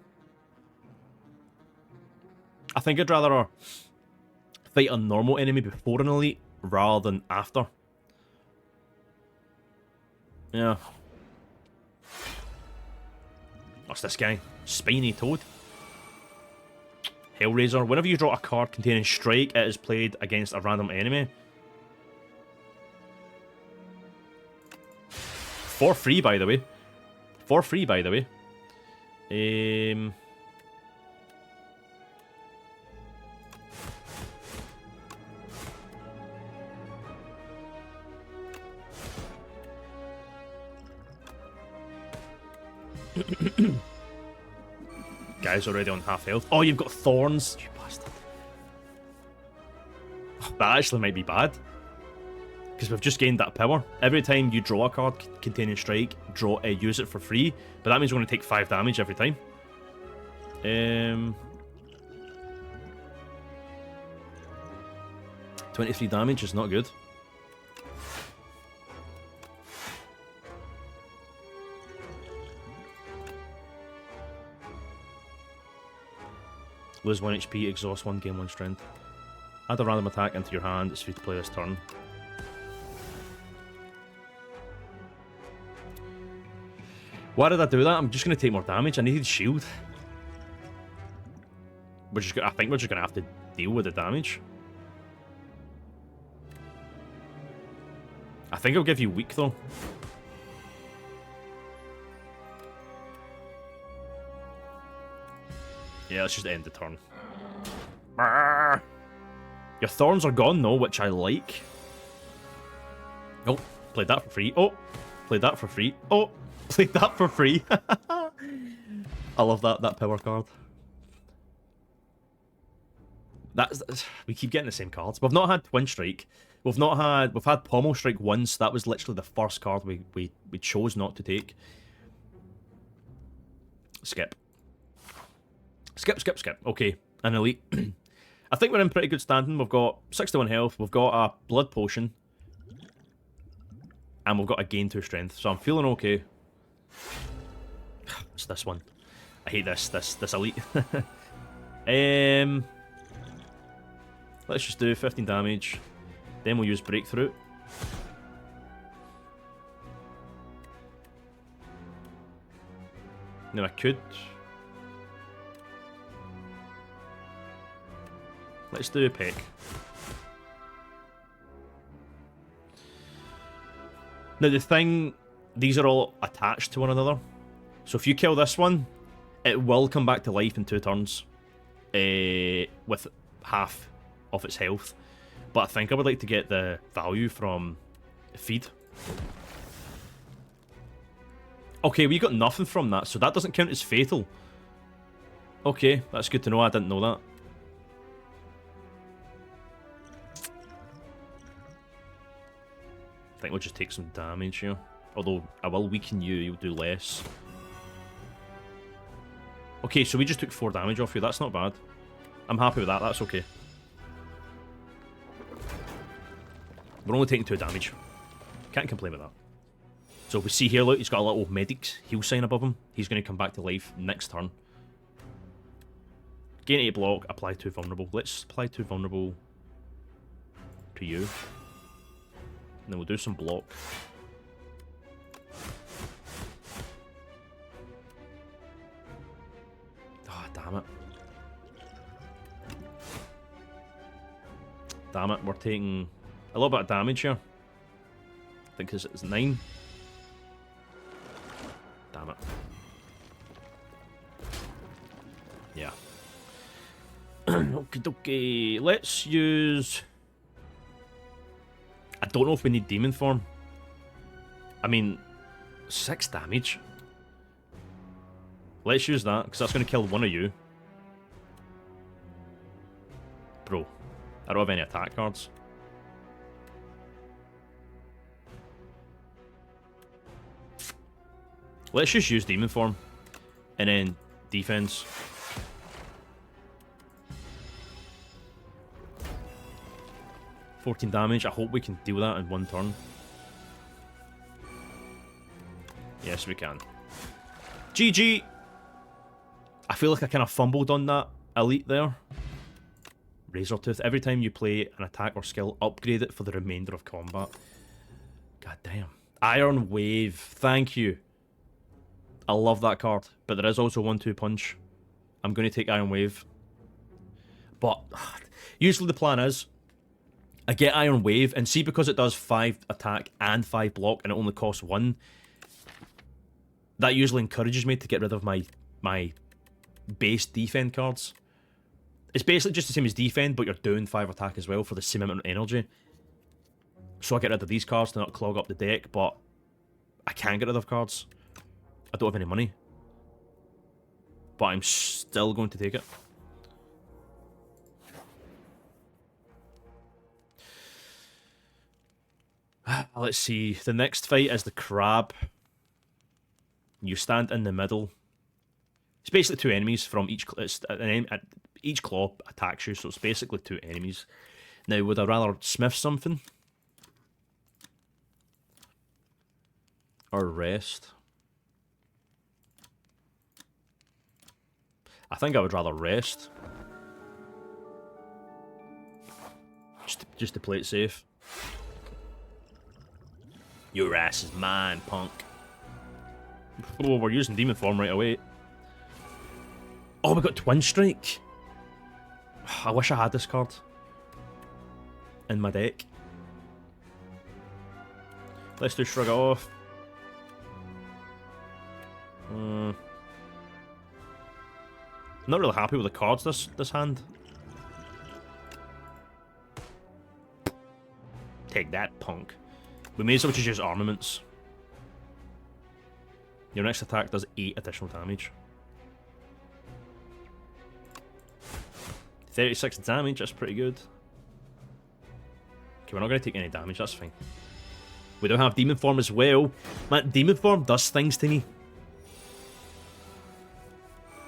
I think I'd rather fight a normal enemy before an elite rather than after. Yeah. What's this guy? Spiny Toad. Hellraiser. Whenever you draw a card containing strike, it is played against a random enemy. For free, by the way. For free, by the way. Guy's already on half health. Oh, you've got thorns, you bastard. That actually might be bad. Because we've just gained that power. Every time you draw a card containing strike, use it for free. But that means we're going to take 5 damage every time. 23 damage is not good. Lose 1 HP, exhaust 1, gain 1 strength. Add a random attack into your hand. It's free to play this turn. Why did I do that? I'm just going to take more damage. I needed shield. I think we're just going to have to deal with the damage. I think I'll give you weak, though. Yeah, let's just end the turn. Your thorns are gone, though, which I like. Oh, played that for free. Oh, played that for free. Oh, played that for free. I love that power card. We keep getting the same cards. We've not had Twin Strike. We've had Pommel Strike once. That was literally the first card we chose not to take. Skip. Skip. Okay, an elite. I think we're in pretty good standing. We've got 61 health. We've got a blood potion. And we've got a gain 2 strength. So I'm feeling okay. It's this one. I hate this elite. Let's just do 15 damage. Then we'll use breakthrough. Now I could. Let's do a peck. Now the thing, these are all attached to one another. So if you kill this one, it will come back to life in 2 turns. With half of its health. But I think I would like to get the value from feed. Okay, we got nothing from that, so that doesn't count as fatal. Okay, that's good to know. I didn't know that. I think we'll just take some damage here. Although, I will weaken you, you'll do less. Okay, so we just took 4 damage off you. That's not bad. I'm happy with that. That's okay. We're only taking 2 damage. Can't complain with that. So we see here, look, he's got a little medic's heal sign above him. He's going to come back to life next turn. Gain 8 block, apply 2 vulnerable. Let's apply 2 vulnerable to you. And then we'll do some block. Ah, damn it. Damn it, we're taking a little bit of damage here. I think it's 9. Damn it. Yeah. Okay, let's use... I don't know if we need Demon Form. I mean, 6 damage. Let's use that, because that's going to kill one of you. Bro, I don't have any attack cards. Let's just use Demon Form. And then defense. $14 damage. I hope we can deal that in 1 turn. Yes, we can. GG! I feel like I kind of fumbled on that elite there. Razortooth. Every time you play an attack or skill, upgrade it for the remainder of combat. God damn. Iron Wave. Thank you. I love that card. But there is also 1-2 punch. I'm going to take Iron Wave. But usually the plan is I get Iron Wave, and see, because it does 5 attack and 5 block, and it only costs 1, that usually encourages me to get rid of my base defend cards. It's basically just the same as defend, but you're doing 5 attack as well for the same amount of energy. So I get rid of these cards to not clog up the deck, but I can get rid of cards. I don't have any money. But I'm still going to take it. Let's see. The next fight is the crab. You stand in the middle. It's basically 2 enemies from each... each claw attacks you, so it's basically 2 enemies. Now, would I rather smith something? Or rest? I think I would rather rest. Just to play it safe. Your ass is mine, punk. Oh, we're using Demon Form right away. Oh, we got Twin Strike. I wish I had this card in my deck. Let's do Shrug It Off. Not really happy with the cards this hand. Take that, punk. We may as well just use armaments. Your next attack does 8 additional damage. 36 damage, that's pretty good. Okay, we're not going to take any damage, that's fine. We do have Demon Form as well. Man, Demon Form does things to me.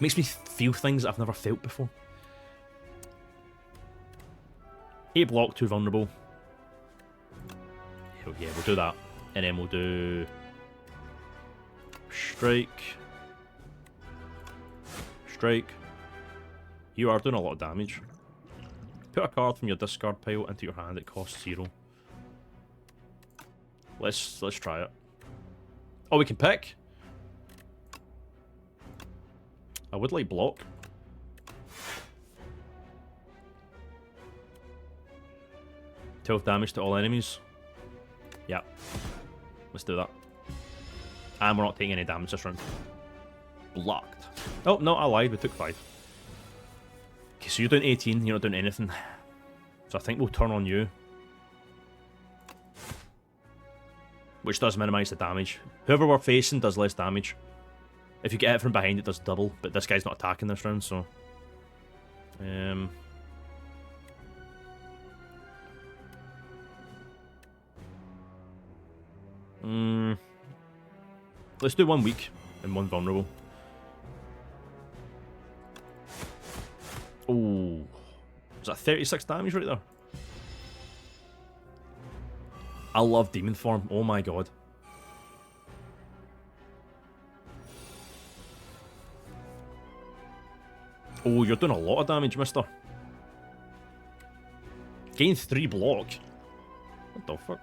Makes me feel things that I've never felt before. 8 block, 2 vulnerable. Hell yeah, we'll do that. And then we'll do... Strike. Strike. You are doing a lot of damage. Put a card from your discard pile into your hand, it costs 0. Let's try it. Oh, we can pick? I would like block. $12 damage to all enemies. Yeah. Let's do that. And we're not taking any damage this round. Blocked. Oh, no, I lied. We took 5. Okay, so you're doing 18. You're not doing anything. So I think we'll turn on you. Which does minimise the damage. Whoever we're facing does less damage. If you get hit from behind, it does double. But this guy's not attacking this round, so... Let's do 1 weak and 1 vulnerable. Oh, is that 36 damage right there? I love Demon Form. Oh my god. Oh, you're doing a lot of damage, mister. Gain 3 block. What the fuck?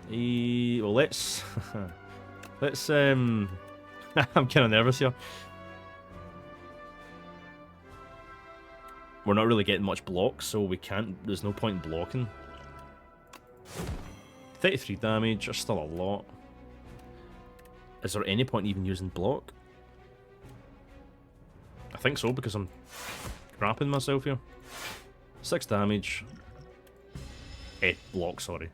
Well, let's... let's, I'm kind of nervous here. We're not really getting much block, so we can't... There's no point in blocking. 33 damage, that's still a lot. Is there any point even using block? I think so, because I'm wrapping myself here. 6 damage. Block, sorry.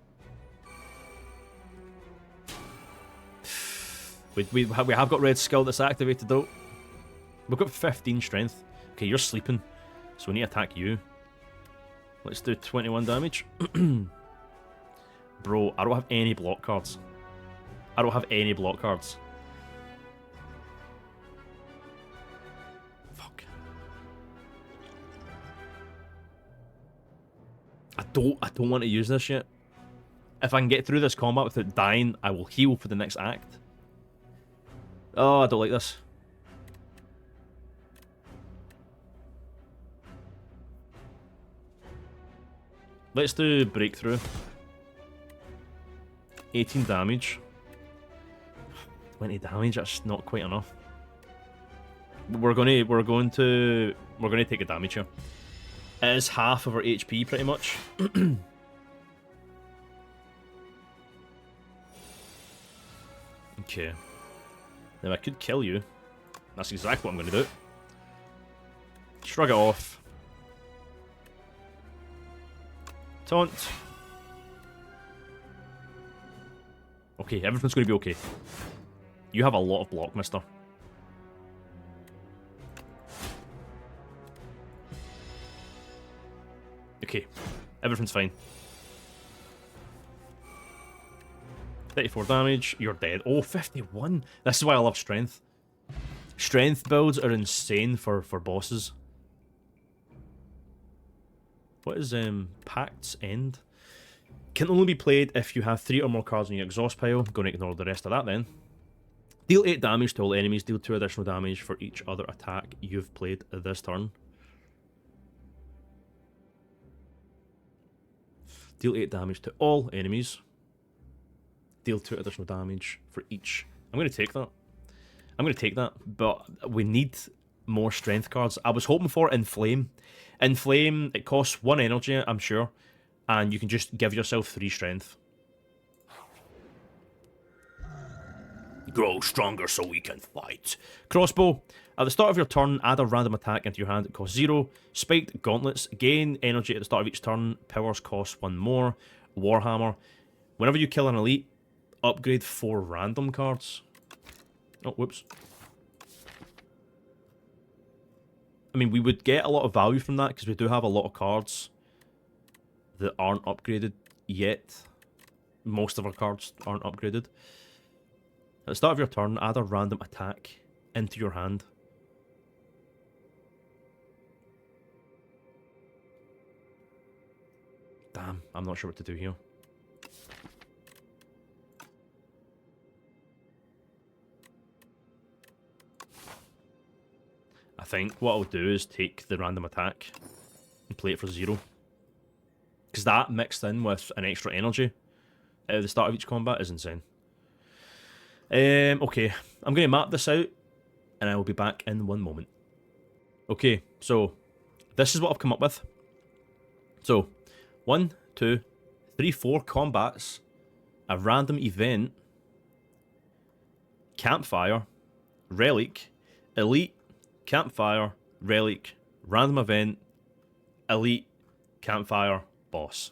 We have got Red Skull that's activated though. We've got 15 strength. Okay, you're sleeping, so we need to attack you. Let's do 21 damage. Bro, I don't have any block cards. I don't have any block cards. Fuck. I don't want to use this yet. If I can get through this combat without dying, I will heal for the next act. Oh, I don't like this. Let's do breakthrough. 18 damage. 20 damage, that's not quite enough. We're going to take a damage here. It is half of our HP pretty much. Okay. Now I could kill you. That's exactly what I'm going to do. Shrug it off. Taunt. Okay, everything's going to be okay. You have a lot of block, mister. Okay, everything's fine. 34 damage, you're dead. Oh, 51. This is why I love strength. Strength builds are insane for bosses. What is Pact's End? Can only be played if you have 3 or more cards in your exhaust pile. Gonna ignore the rest of that then. Deal 8 damage to all enemies. Deal 2 additional damage for each other attack you've played this turn. Deal 8 damage to all enemies. Deal 2 additional damage for each. I'm going to take that. I'm going to take that, but we need more strength cards. I was hoping for Inflame. Inflame, it costs 1 energy, I'm sure, and you can just give yourself 3 strength. Grow stronger so we can fight. Crossbow. At the start of your turn, add a random attack into your hand. It costs 0. Spiked gauntlets. Gain energy at the start of each turn. Powers cost 1 more. Warhammer. Whenever you kill an elite, upgrade 4 random cards. Oh, whoops. I mean, we would get a lot of value from that because we do have a lot of cards that aren't upgraded yet. Most of our cards aren't upgraded. At the start of your turn, add a random attack into your hand. Damn, I'm not sure what to do here. I think what I'll do is take the random attack and play it for 0. Because that mixed in with an extra energy at the start of each combat is insane. Okay, I'm going to map this out and I will be back in 1 moment. Okay, so this is what I've come up with. So, 1, 2, 3, 4 combats, a random event, campfire, relic, elite, campfire, relic, random event, elite, campfire, boss.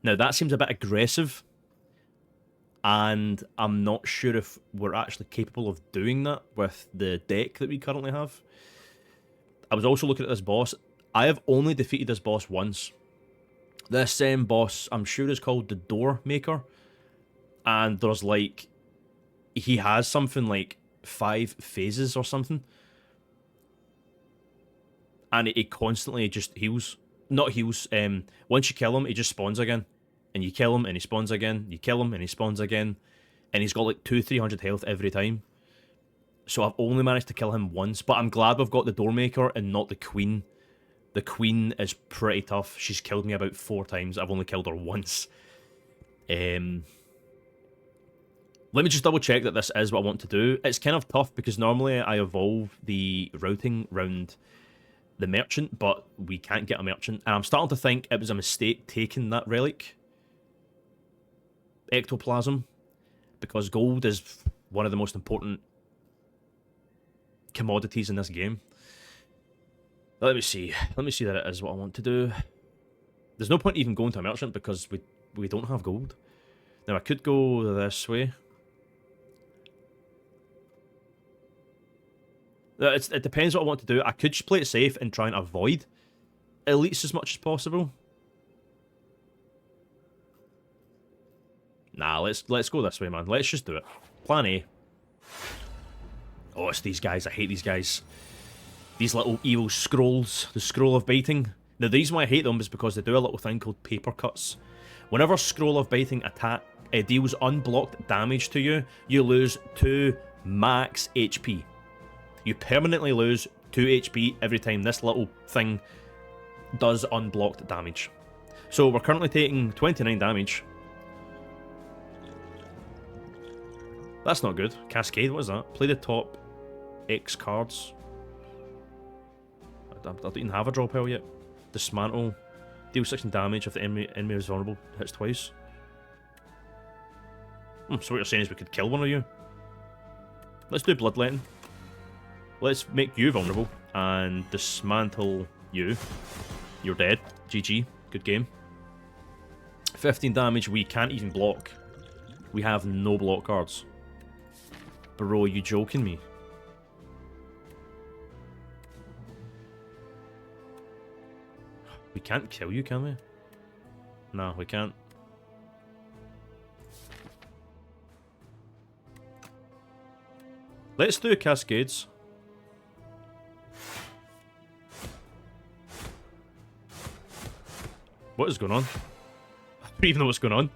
Now that seems a bit aggressive, and I'm not sure if we're actually capable of doing that with the deck that we currently have. I was also looking at this boss. I have only defeated this boss once. This boss, I'm sure, is called the Door Maker, and there's like, he has something like 5 phases or something, and it constantly just heals. Not heals, once you kill him, he just spawns again. And you kill him, and he spawns again. You kill him, and he spawns again. And he's got like 200-300 health every time. So I've only managed to kill him once, but I'm glad we've got the Doormaker and not the Queen. The Queen is pretty tough. She's killed me about 4 times. I've only killed her once. Let me just double check that this is what I want to do. It's kind of tough because normally I evolve the routing round the merchant, but we can't get a merchant. And I'm starting to think it was a mistake taking that relic. Ectoplasm. Because gold is one of the most important commodities in this game. Let me see. Let me see that it is what I want to do. There's no point even going to a merchant because we don't have gold. Now I could go this way. It depends what I want to do. I could just play it safe and try and avoid elites as much as possible. Nah, let's go this way, man. Let's just do it. Plan A. Oh, it's these guys. I hate these guys. These little evil scrolls. The scroll of baiting. Now, the reason why I hate them is because they do a little thing called paper cuts. Whenever scroll of baiting attack deals unblocked damage to you, you lose 2 max HP. You permanently lose 2 HP every time this little thing does unblocked damage. So we're currently taking 29 damage. That's not good. Cascade, what is that? Play the top X cards. I don't even have a draw pile yet. Dismantle. Deal 16 damage if the enemy is vulnerable. Hits twice. So what you're saying is we could kill one of you? Let's do bloodletting. Let's make you vulnerable and dismantle you. You're dead. GG. Good game. 15 damage. We can't even block. We have no block cards. Bro, are you joking me? We can't kill you, can we? No, we can't. Let's do cascades. What is going on? I don't even know what's going on.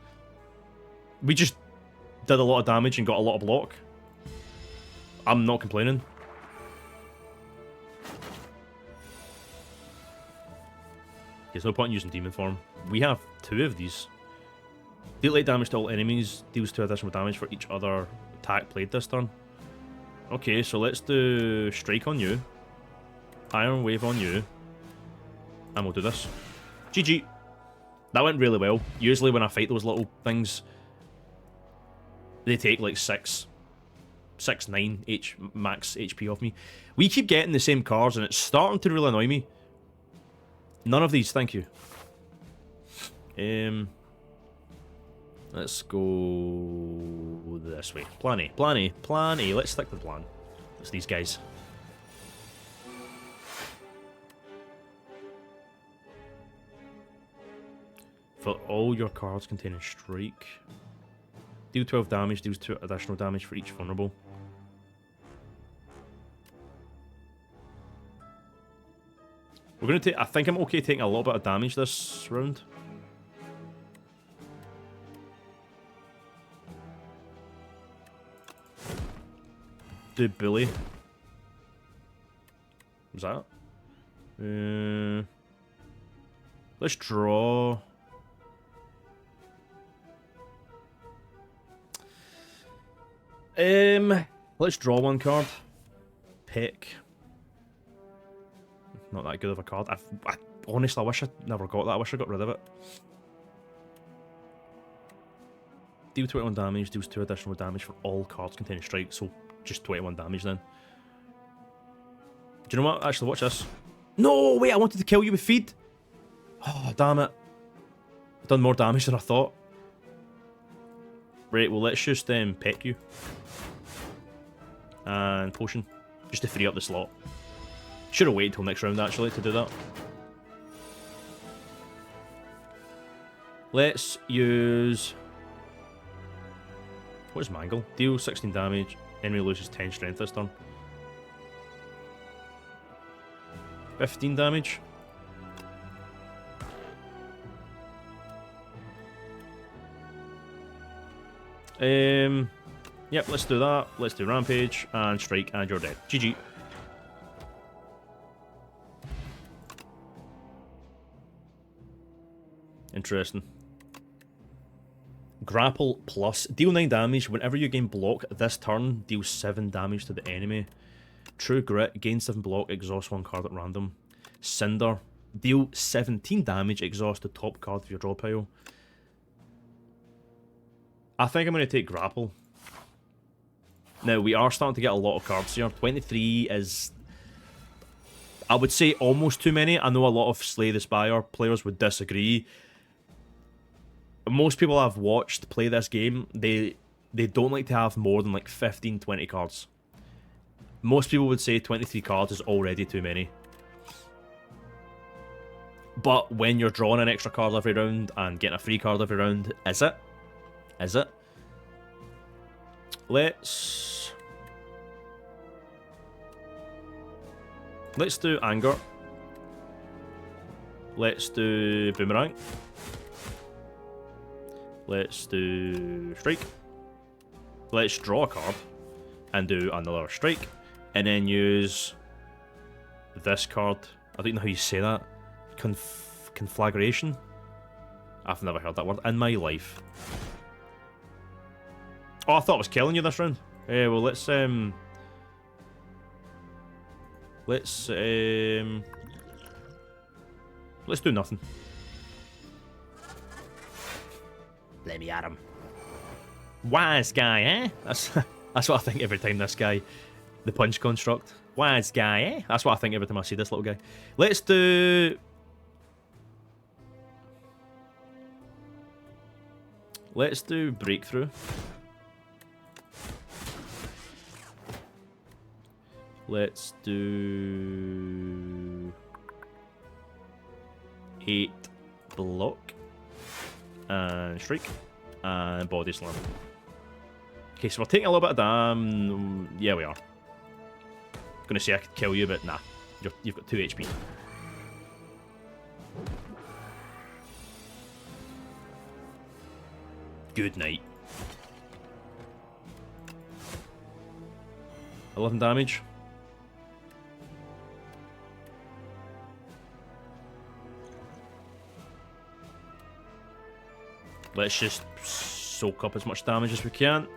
We just did a lot of damage and got a lot of block. I'm not complaining. There's no point in using demon form. We have 2 of these. Deal light damage to all enemies. Deals 2 additional damage for each other attack played this turn. Okay, so let's do strike on you. Iron wave on you. And we'll do this. GG. That went really well. Usually when I fight those little things, they take like 9 max HP off me. We keep getting the same cards and it's starting to really annoy me. None of these, thank you. Let's go this way. Plan A, plan A, plan A. Let's stick to the plan. It's these guys. For all your cards containing strike. Deal 12 damage, deals 2 additional damage for each vulnerable. We're going to take... I think I'm okay taking a little bit of damage this round. Do bully. Was that? Let's draw. Let's draw one card. Pick. Not that good of a card. Honestly, I wish I never got that. I wish I got rid of it. Deal 21 damage, deals 2 additional damage for all cards containing strike, so just 21 damage then. Do you know what? Actually, watch this. No, wait, I wanted to kill you with feed. Oh, damn it. I've done more damage than I thought. Right, well, let's just peck you. And potion. Just to free up the slot. Should have waited till next round, actually, to do that. Let's use... What is Mangle? Deal 16 damage. Enemy loses 10 strength this turn. 15 damage. Yep, let's do that. Let's do Rampage and Strike, and you're dead. GG. Interesting. Grapple plus. Deal 9 damage. Whenever you gain block this turn, deal 7 damage to the enemy. True Grit. Gain 7 block. Exhaust 1 card at random. Cinder. Deal 17 damage. Exhaust the top card of your draw pile. I think I'm going to take Grapple. Now, we are starting to get a lot of cards here. 23 is... I would say almost too many. I know a lot of Slay the Spire players would disagree. Most people I've watched play this game, they don't like to have more than like 15, 20 cards. Most people would say 23 cards is already too many. But when you're drawing an extra card every round and getting a free card every round, is it? Is it? Let's do Anger. Let's do Boomerang. Let's do Strike. Let's draw a card and do another Strike. And then use this card. I don't know how you say that. Conflagration? I've never heard that word in my life. Oh, I thought I was killing you this round. Well, let's do nothing. Let me at him. Wise guy, eh? That's what I think every time this guy, the punch construct. Wise guy, eh? That's what I think every time I see this little guy. Let's do Breakthrough. Let's do 8 block and Strike and Body Slam. Okay, so we're taking a little bit of damn. Yeah, we are. Gonna say I could kill you, but nah. You've got 2 HP. Good night. 11 damage. Let's just soak up as much damage as we can.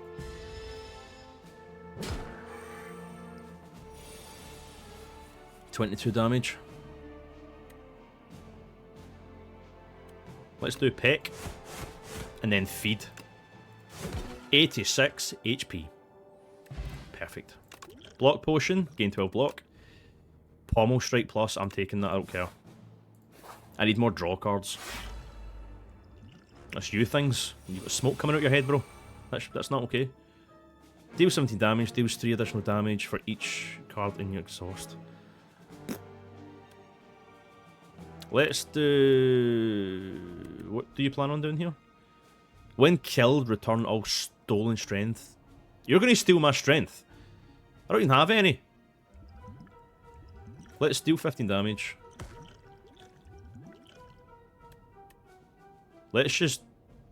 $22 damage. Let's do Peck. And then Feed. 86 HP. Perfect. Block Potion. Gain 12 block. Pommel Strike Plus. I'm taking that. I don't care. I need more draw cards. That's you things. You've got smoke coming out your head, bro. That's not okay. Deals 17 damage. Deals 3 additional damage for each card in your exhaust. Let's do What do you plan on doing here? When killed, return all stolen strength. You're going to steal my strength. I don't even have any. Let's deal 15 damage. Let's just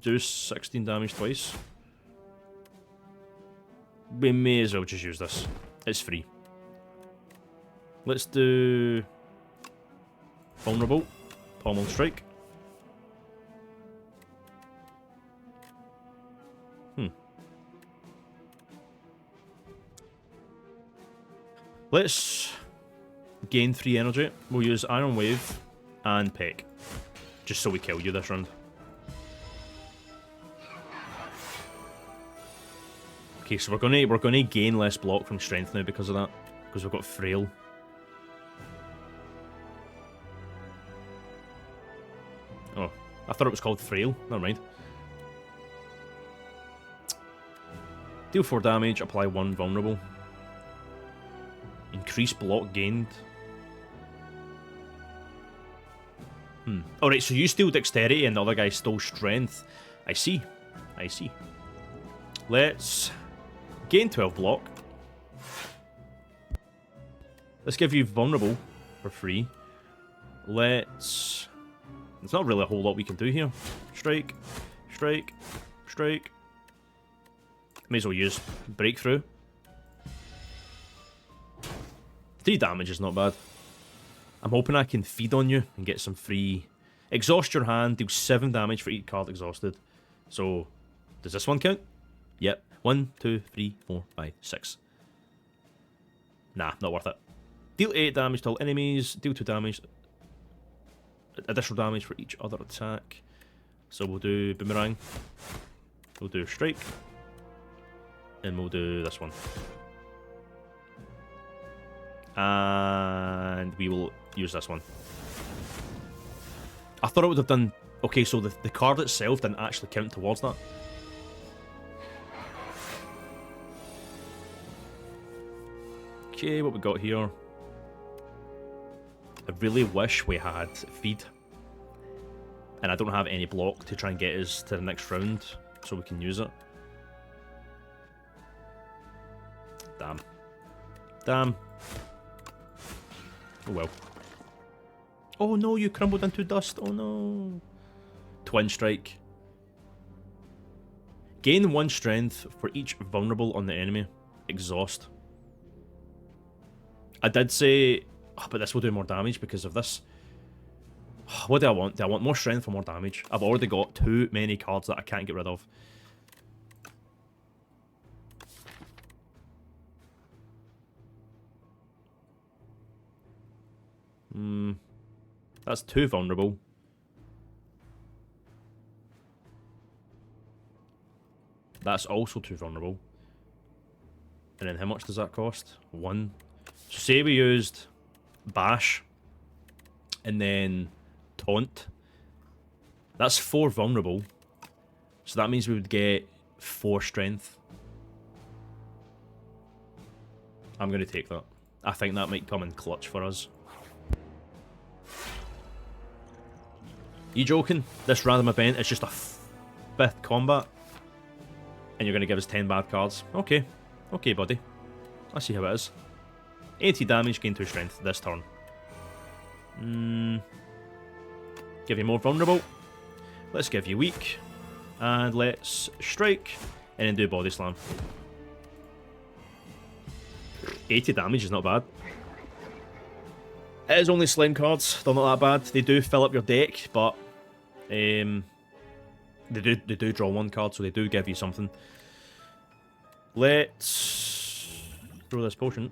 do 16 damage twice. We may as well just use this. It's free. Let's do... Vulnerable. Pommel strike. Let's gain 3 energy. We'll use Iron Wave and Peck. Just so we kill you this round. Okay, so we're gonna gain less block from strength now because of that. Because we've got frail. Oh, I thought it was called frail. Never mind. Deal 4 damage, apply 1 vulnerable. Increase block gained. Alright, so you steal dexterity and the other guy stole strength. I see. I see. Let's gain 12 block. Let's give you vulnerable for free. Let's... There's not really a whole lot we can do here. Strike. Strike. Strike. May as well use breakthrough. 3 damage is not bad. I'm hoping I can feed on you and get some free... Exhaust your hand, deal 7 damage for each card exhausted. So, does this one count? Yep. 1, 2, 3, 4, 5, 6. Nah, not worth it. Deal 8 damage to all enemies, deal 2 damage. Additional damage for each other attack. So we'll do Boomerang. We'll do Strike. And we'll do this one. And we will use this one. I thought it would have done... Okay, so the card itself didn't actually count towards that. Okay, what we got here? I really wish we had feed. And I don't have any block to try and get us to the next round, so we can use it. Damn. Damn. Oh well. Oh no, you crumbled into dust. Oh no. Twin strike. Gain 1 strength for each vulnerable on the enemy. Exhaust. I did say... Oh, but this will do more damage because of this. What do I want? Do I want more strength for more damage? I've already got too many cards that I can't get rid of. That's 2 vulnerable. That's also 2 vulnerable. And then how much does that cost? 1. So say we used Bash and then Taunt. That's 4 vulnerable. So that means we would get 4 strength. I'm going to take that. I think that might come in clutch for us. You joking? This random event is just a 5th combat? And you're going to give us 10 bad cards? Okay. Okay, buddy. I see how it is. 80 damage, gain 2 strength this turn. Give you more vulnerable. Let's give you weak. And let's strike. And then do body slam. 80 damage is not bad. It is only slime cards. They're not that bad. They do fill up your deck, but they do draw 1 card, so they do give you something. Let's throw this potion.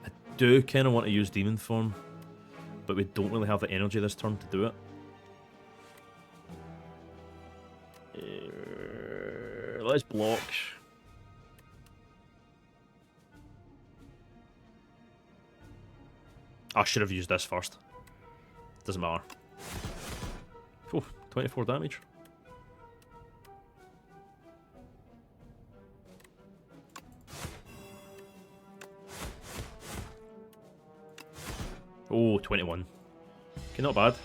I do kind of want to use demon form, but we don't really have the energy this turn to do it. Let's block. I should have used this first. Doesn't matter. Oh, 24 damage. Oh, 21. Okay, not bad.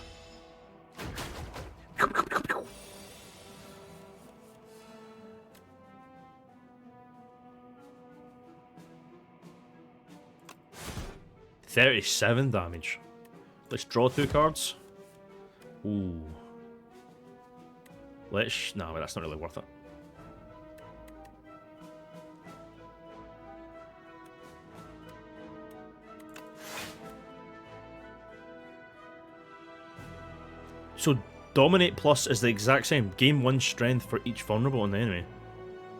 $37 damage. Let's draw 2 cards. Ooh. Let's... No, that's not really worth it. So, Dominate Plus is the exact same. Gain 1 strength for each vulnerable on the enemy.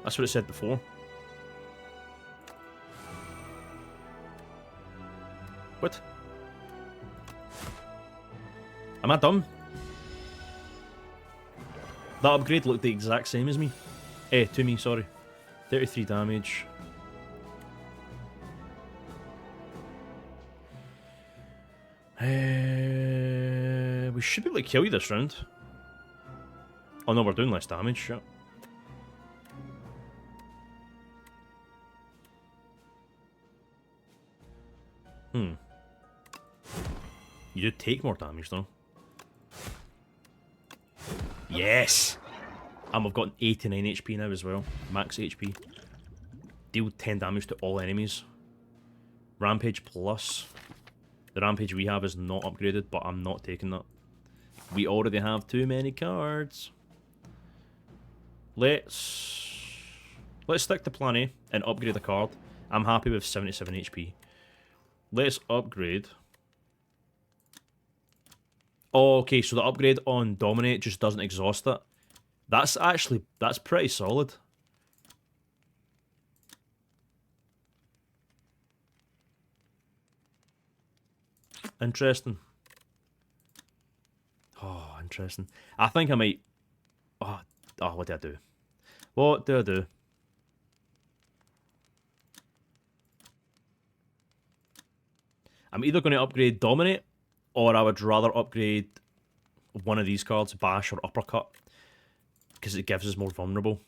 That's what it said before. What? Am I dumb? That upgrade looked the exact same as me. To me, sorry. 33 damage. We should be able to kill you this round. Oh no, we're doing less damage, shit. You do take more damage though. Yes! And we've got 89 HP now as well. Max HP. Deal 10 damage to all enemies. Rampage Plus. The Rampage we have is not upgraded, but I'm not taking that. We already have too many cards. Let's stick to plan A and upgrade the card. I'm happy with 77 HP. Let's upgrade. Oh, okay, so the upgrade on Dominate just doesn't exhaust it. That's pretty solid. Interesting. Oh, interesting. I think I might... Oh, what do I do? What do I do? I'm either going to upgrade Dominate, or I would rather upgrade one of these cards, Bash or Uppercut, because it gives us more vulnerable.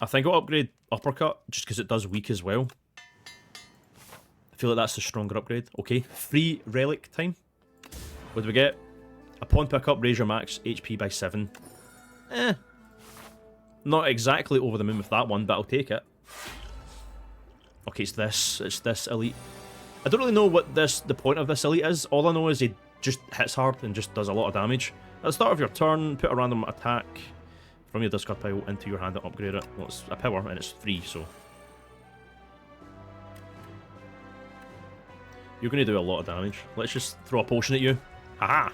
I think I'll upgrade Uppercut, just because it does weak as well. I feel like that's the stronger upgrade. Okay, free relic time. What do we get? Upon pickup, raise your max HP by 7. Not exactly over the moon with that one, but I'll take it. Okay, it's this elite. I don't really know what the point of this elite is. All I know is he just hits hard and just does a lot of damage. At the start of your turn, put a random attack from your discard pile into your hand and upgrade it. Well, it's a power and it's free, so... You're going to do a lot of damage. Let's just throw a potion at you. Haha!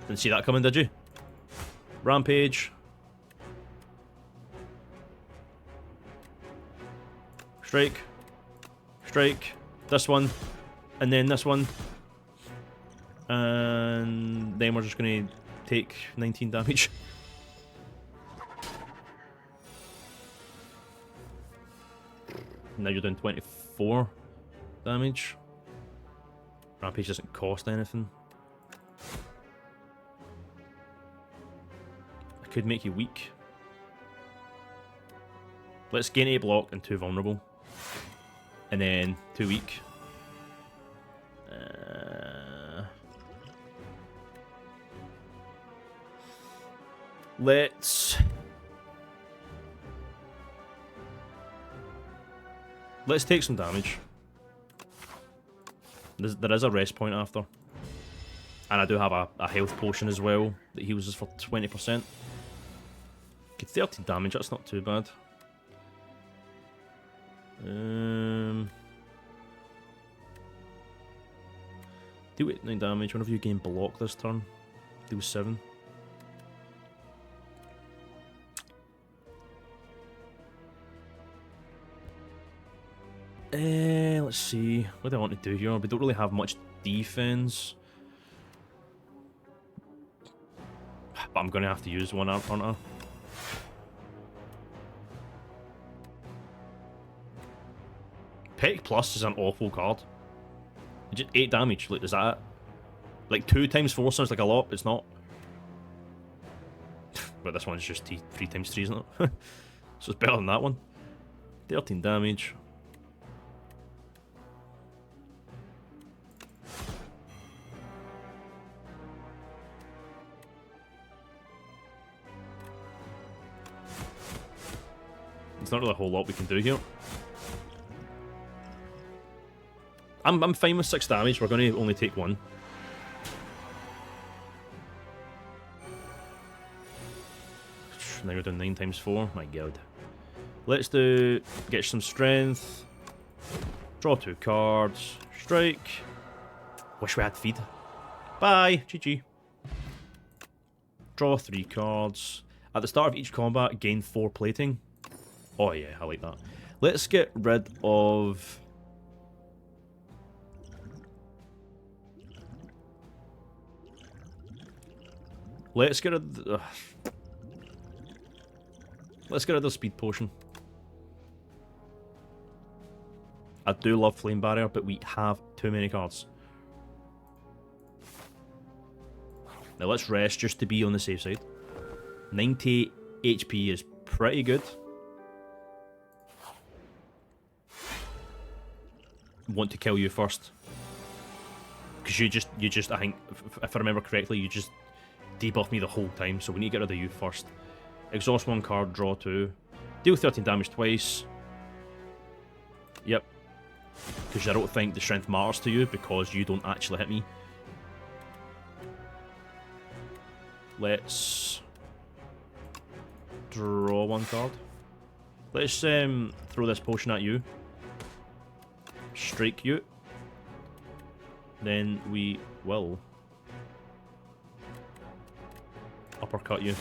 Didn't see that coming, did you? Rampage. Strike. Strike. This one. And then this one. And then we're just going to take 19 damage. Now you're doing 24 damage. Rampage doesn't cost anything. I could make you weak. Let's gain 8 block and 2 vulnerable. And then 2 weak. Let's take some damage. There is a rest point after. And I do have a health potion as well that heals us for 20%. Get 30 damage, that's not too bad. Deal 9 damage whenever you gain block this turn. Deal 7. Let's see. What do I want to do here? We don't really have much defense. But I'm going to have to use one, aren't I? Peck Plus is an awful card. Just 8 damage, like, is that it? Like, 2 times 4 sounds like a lot, but it's not. But this one's just 3 times 3, isn't it? So it's better than that one. 13 damage. There's not really a whole lot we can do here. I'm fine with 6 damage. We're going to only take 1. Now we're doing 9 times 4. My god. Let's get some strength. Draw 2 cards. Strike. Wish we had feed. Bye. GG. Draw 3 cards. At the start of each combat, gain 4 plating. Oh yeah, I like that. Let's get rid of... Let's get rid of... Let's get rid of the speed potion. I do love Flame Barrier, but we have too many cards. Now let's rest just to be on the safe side. 90 HP is pretty good. Want to kill you first. Because you just, I think, if I remember correctly, you just debuff me the whole time, so we need to get rid of you first. Exhaust 1 card, draw 2. Deal 13 damage twice. Yep. Because I don't think the strength matters to you, because you don't actually hit me. Let's draw 1 card. Let's throw this potion at you. Strike you. Then we will uppercut you.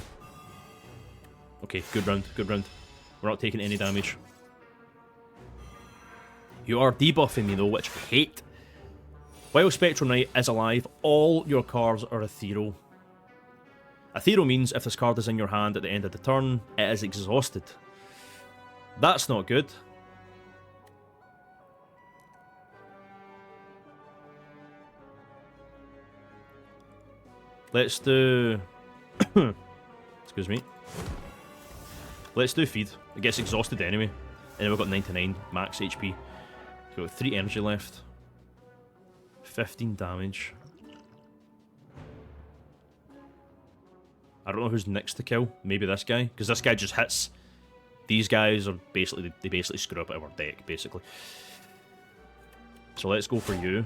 Okay, good round, good round. We're not taking any damage. You are debuffing me though, which I hate. While Spectral Knight is alive, all your cards are ethereal. Ethereal means if this card is in your hand at the end of the turn, it is exhausted. That's not good. Let's do... Excuse me. Let's do feed. It gets exhausted anyway. And then we've got 99 max HP. We've got 3 energy left. 15 damage. I don't know who's next to kill. Maybe this guy. Because this guy just hits. These guys are basically... They basically screw up our deck, basically. So let's go for you.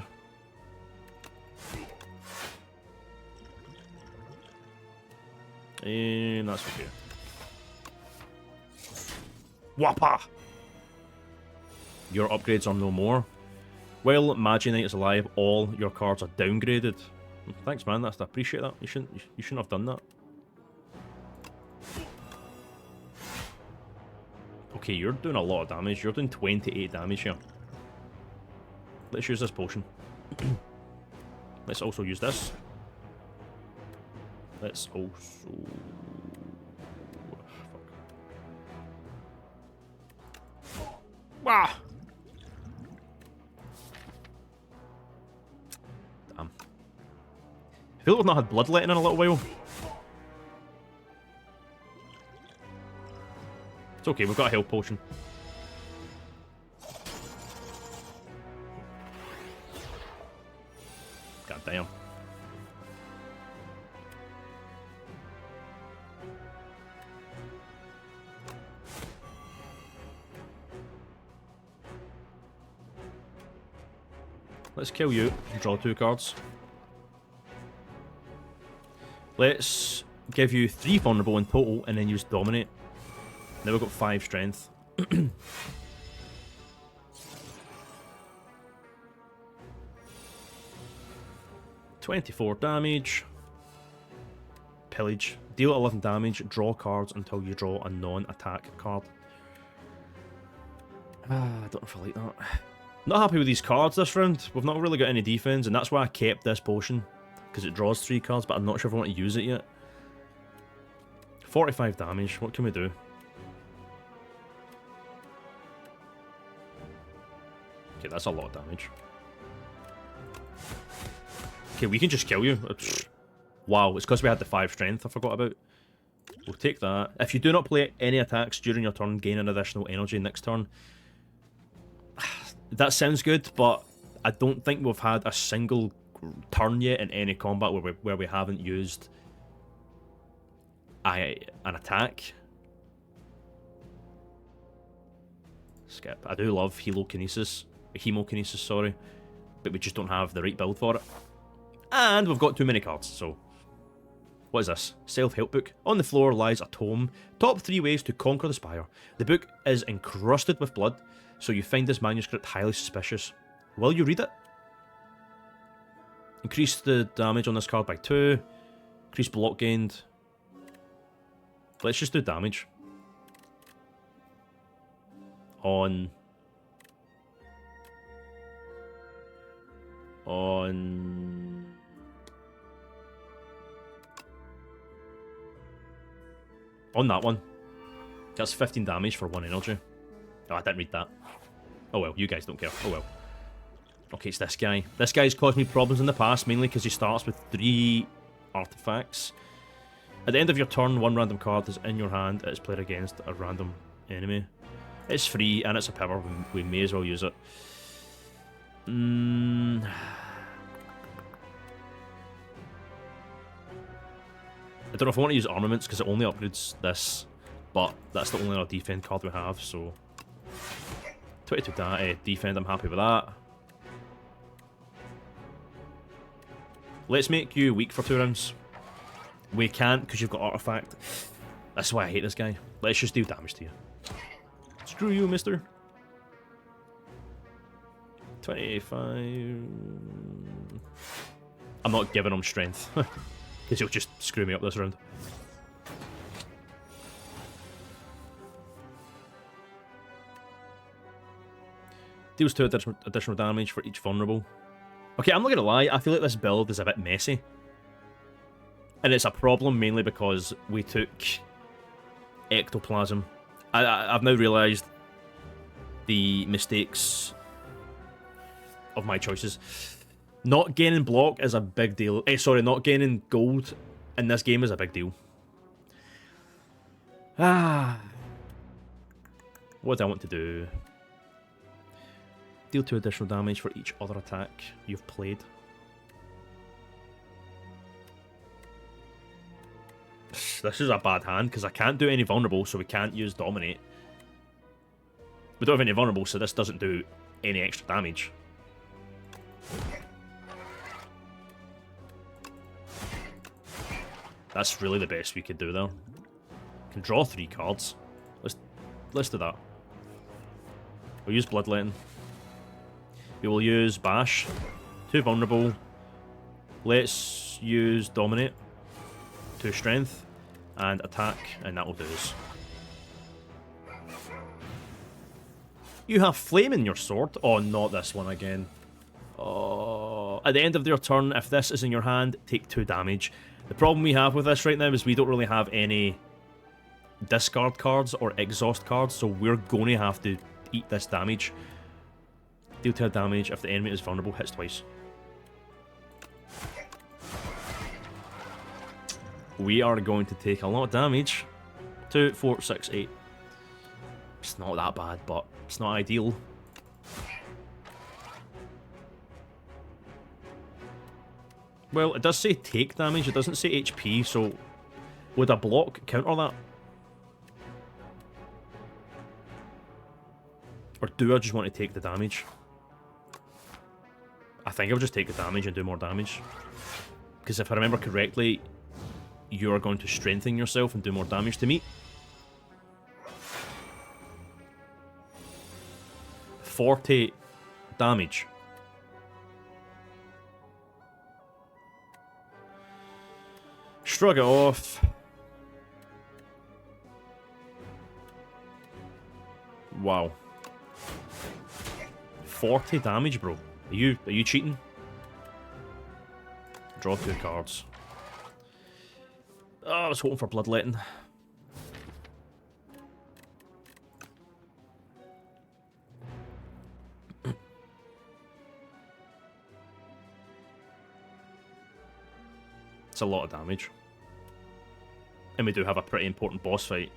And that's okay. Wappa! Your upgrades are no more. While Magi Knight is alive, all your cards are downgraded. Thanks, man. I appreciate that. You shouldn't have done that. Okay, you're doing a lot of damage. You're doing 28 damage here. Let's use this potion. Let's also use this. Let's also... Fuck. Wah! Damn. I feel like we've not had bloodletting in a little while. It's okay, we've got a health potion. God damn. Let's kill you and draw 2 cards. Let's give you 3 vulnerable in total and then use Dominate. Now we've got 5 strength. 24 damage. Pillage. Deal 11 damage, draw cards until you draw a non-attack card. I don't know if I like that. Not happy with these cards this round. We've not really got any defense, and that's why I kept this potion. Because it draws 3 cards, but I'm not sure if I want to use it yet. 45 damage, what can we do? Okay, that's a lot of damage. Okay, we can just kill you. Wow, it's because we had the 5 strength I forgot about. We'll take that. If you do not play any attacks during your turn, gain an additional energy next turn. That sounds good, but I don't think we've had a single turn yet in any combat where we haven't used an attack. Skip. I do love hemokinesis, sorry, but we just don't have the right build for it. And we've got too many cards, so... What is this? Self-help book. On the floor lies a tome. Top 3 ways to conquer the Spire. The book is encrusted with blood, so you find this manuscript highly suspicious. Will you read it? Increase the damage on this card by 2. Increase block gained. Let's just do damage. On that one. That's 15 damage for 1 energy. Oh, I didn't read that. Oh well, you guys don't care. Oh well. Okay, it's this guy. This guy's caused me problems in the past, mainly because he starts with 3 artifacts. At the end of your turn, 1 random card is in your hand. It is played against a random enemy. It's free, and it's a power. We may as well use it. I don't know if I want to use armaments, because it only upgrades this. But that's the only other defend card we have, so... 22 defend, I'm happy with that. Let's make you weak for 2 rounds. We can't, because you've got artifact. That's why I hate this guy. Let's just deal damage to you. Screw you, mister. 25... I'm not giving him strength. Because he'll just screw me up this round. Deals 2 additional damage for each vulnerable. Okay, I'm not gonna lie, I feel like this build is a bit messy. And it's a problem mainly because we took ectoplasm. I've now realised the mistakes of my choices. Not gaining block is a big deal. Sorry, not gaining gold in this game is a big deal. What do I want to do? Deal 2 additional damage for each other attack you've played. This is a bad hand, because I can't do any vulnerable, so we can't use Dominate. We don't have any vulnerable, so this doesn't do any extra damage. That's really the best we could do, though. Can draw 3 cards. Let's do that. We'll use Bloodletting. We will use Bash. 2 vulnerable. Let's use Dominate. 2 strength. And attack, and that will do us. You have flame in your sword. Oh, not this one again. Oh. At the end of your turn, if this is in your hand, take 2 damage. The problem we have with this right now is we don't really have any discard cards or exhaust cards, so we're going to have to eat this damage. Deal 2 damage if the enemy is vulnerable, hits twice. We are going to take a lot of damage. 2, 4, 6, 8. It's not that bad, but it's not ideal. Well, it does say take damage, it doesn't say HP, so would a block counter that? Or do I just want to take the damage? I think I'll just take the damage and do more damage. Because if I remember correctly, you're going to strengthen yourself and do more damage to me. 40 damage. Shrug it off. Wow. 40 damage, bro. Are you cheating? Draw 2 cards. Oh, I was hoping for Bloodletting. It's a lot of damage. And we do have a pretty important boss fight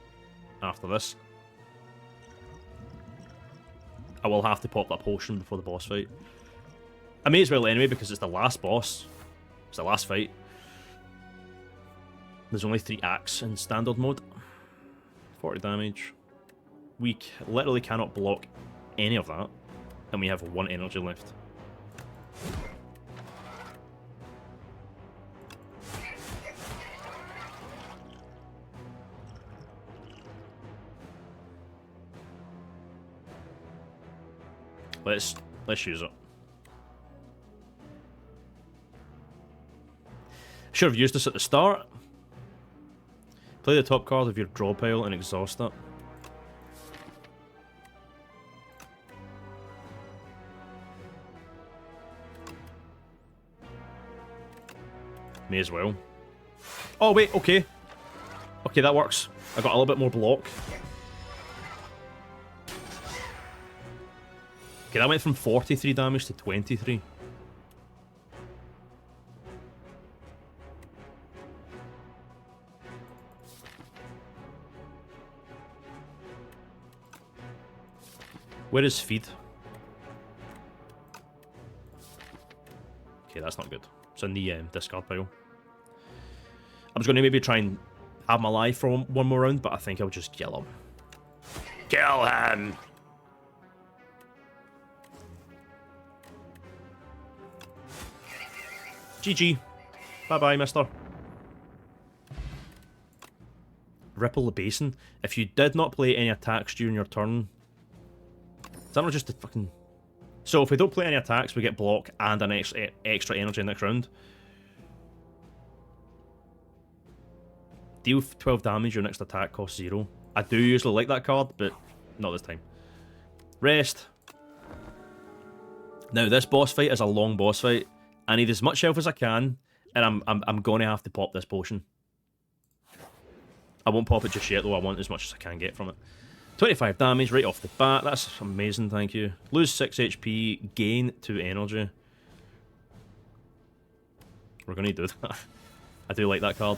after this. I will have to pop that potion before the boss fight. I may as well anyway, because it's the last boss. It's the last fight. There's only 3 acts in standard mode. 40 damage. We literally cannot block any of that. And we have 1 energy left. Let's use it. Should have used this at the start. Play the top card of your draw pile and exhaust it. May as well. Oh wait, okay. Okay, that works. I got a little bit more block. Okay, that went from 43 damage to 23. Where is feed? Okay, that's not good. It's in the discard pile. I was going to maybe try and have my life for one more round, but I think I'll just kill him. Kill him! GG. Bye-bye, mister. Ripple the Basin. If you did not play any attacks during your turn... Is that not just the fucking... So if we don't play any attacks, we get block and an extra energy next round. Deal 12 damage, your next attack costs 0. I do usually like that card, but not this time. Rest. Now, this boss fight is a long boss fight. I need as much health as I can, and I'm gonna have to pop this potion. I won't pop it just yet, though. I want as much as I can get from it. 25 damage right off the bat. That's amazing, thank you. Lose 6 HP, gain 2 energy. We're gonna do that. I do like that card.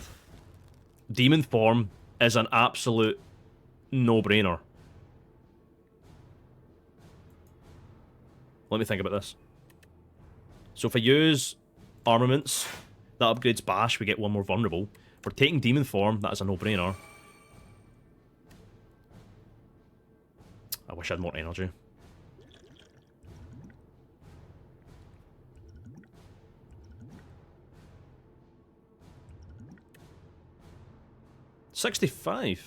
Demon form is an absolute no-brainer. Let me think about this. So if I use armaments, that upgrades bash, we get 1 more vulnerable. If we're taking demon form, that is a no-brainer. I wish I had more energy. $65.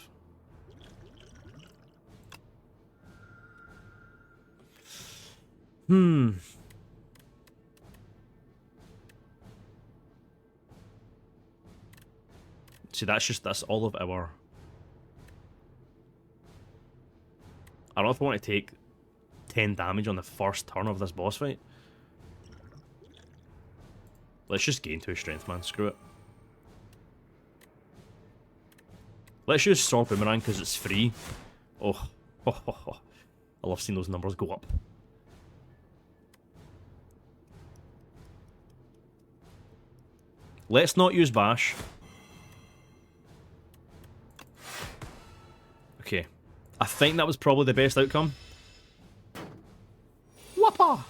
See, that's all of our... I don't know if I want to take 10 damage on the first turn of this boss fight. Let's just gain 2 strength, man. Screw it. Let's use Sword Boomerang because it's free. Oh. I love seeing those numbers go up. Let's not use Bash. Okay. I think that was probably the best outcome. Whoppa!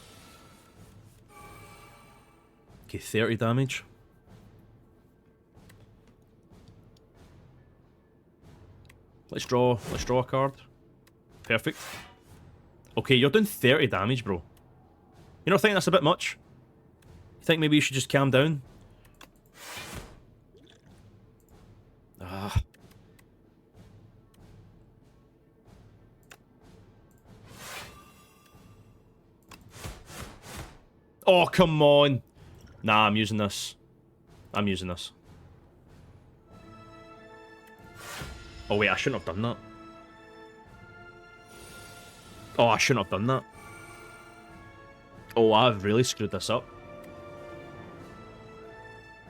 Okay, 30 damage. Let's draw a card. Perfect. Okay, you're doing 30 damage, bro. You don't think that's a bit much? You think maybe you should just calm down? Ah. Oh, come on. Nah, I'm using this. I'm using this. Oh, wait, I shouldn't have done that. Oh, I shouldn't have done that. Oh, I've really screwed this up.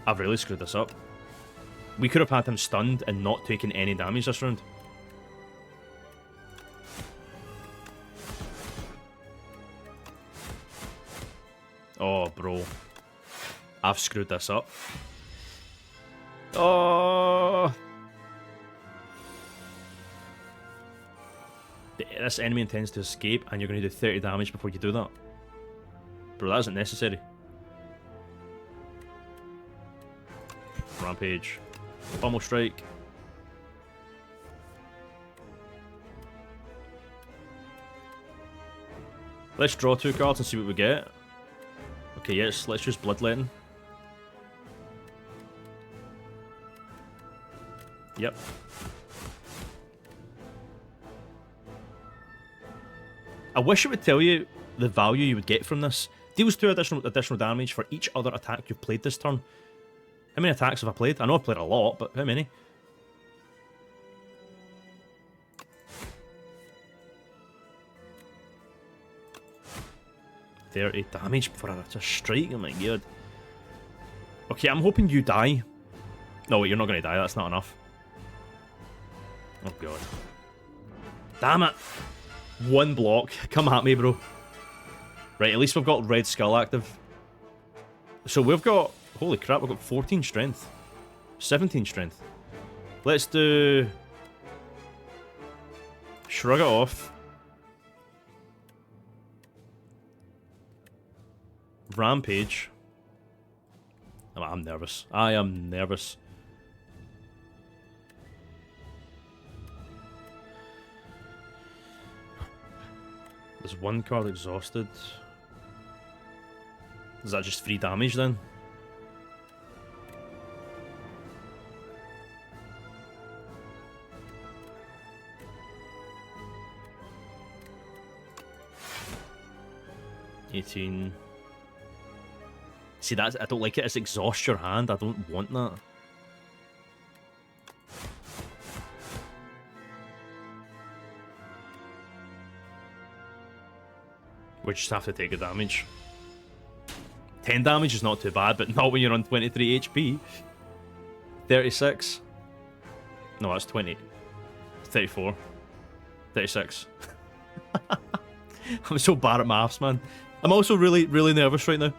I've really screwed this up. We could have had him stunned and not taken any damage this round. Oh, bro. I've screwed this up. Oh. This enemy intends to escape, and you're going to do 30 damage before you do that. Bro, that isn't necessary. Rampage. Pummel strike. Let's draw 2 cards and see what we get. Okay, yes, let's use Bloodletting. Yep. I wish it would tell you the value you would get from this. Deals 2 additional damage for each other attack you've played this turn. How many attacks have I played? I know I've played a lot, but how many? .30 damage for a strike, oh my god. Okay, I'm hoping you die. No, wait, you're not going to die, that's not enough. Oh god. Damn it! 1 block, come at me, bro. Right, at least we've got Red Skull active. So we've got, holy crap, we've got 14 strength. 17 strength. Let's do... Shrug it off. Rampage. I'm nervous. I am nervous. There's 1 card exhausted. Is that just 3 damage then? $18. See, that's, I don't like it. It's exhaust your hand. I don't want that. We just have to take the damage. 10 damage is not too bad, but not when you're on 23 HP. 36. No, that's 20. 34. 36. I'm so bad at maths, man. I'm also really, really nervous right now.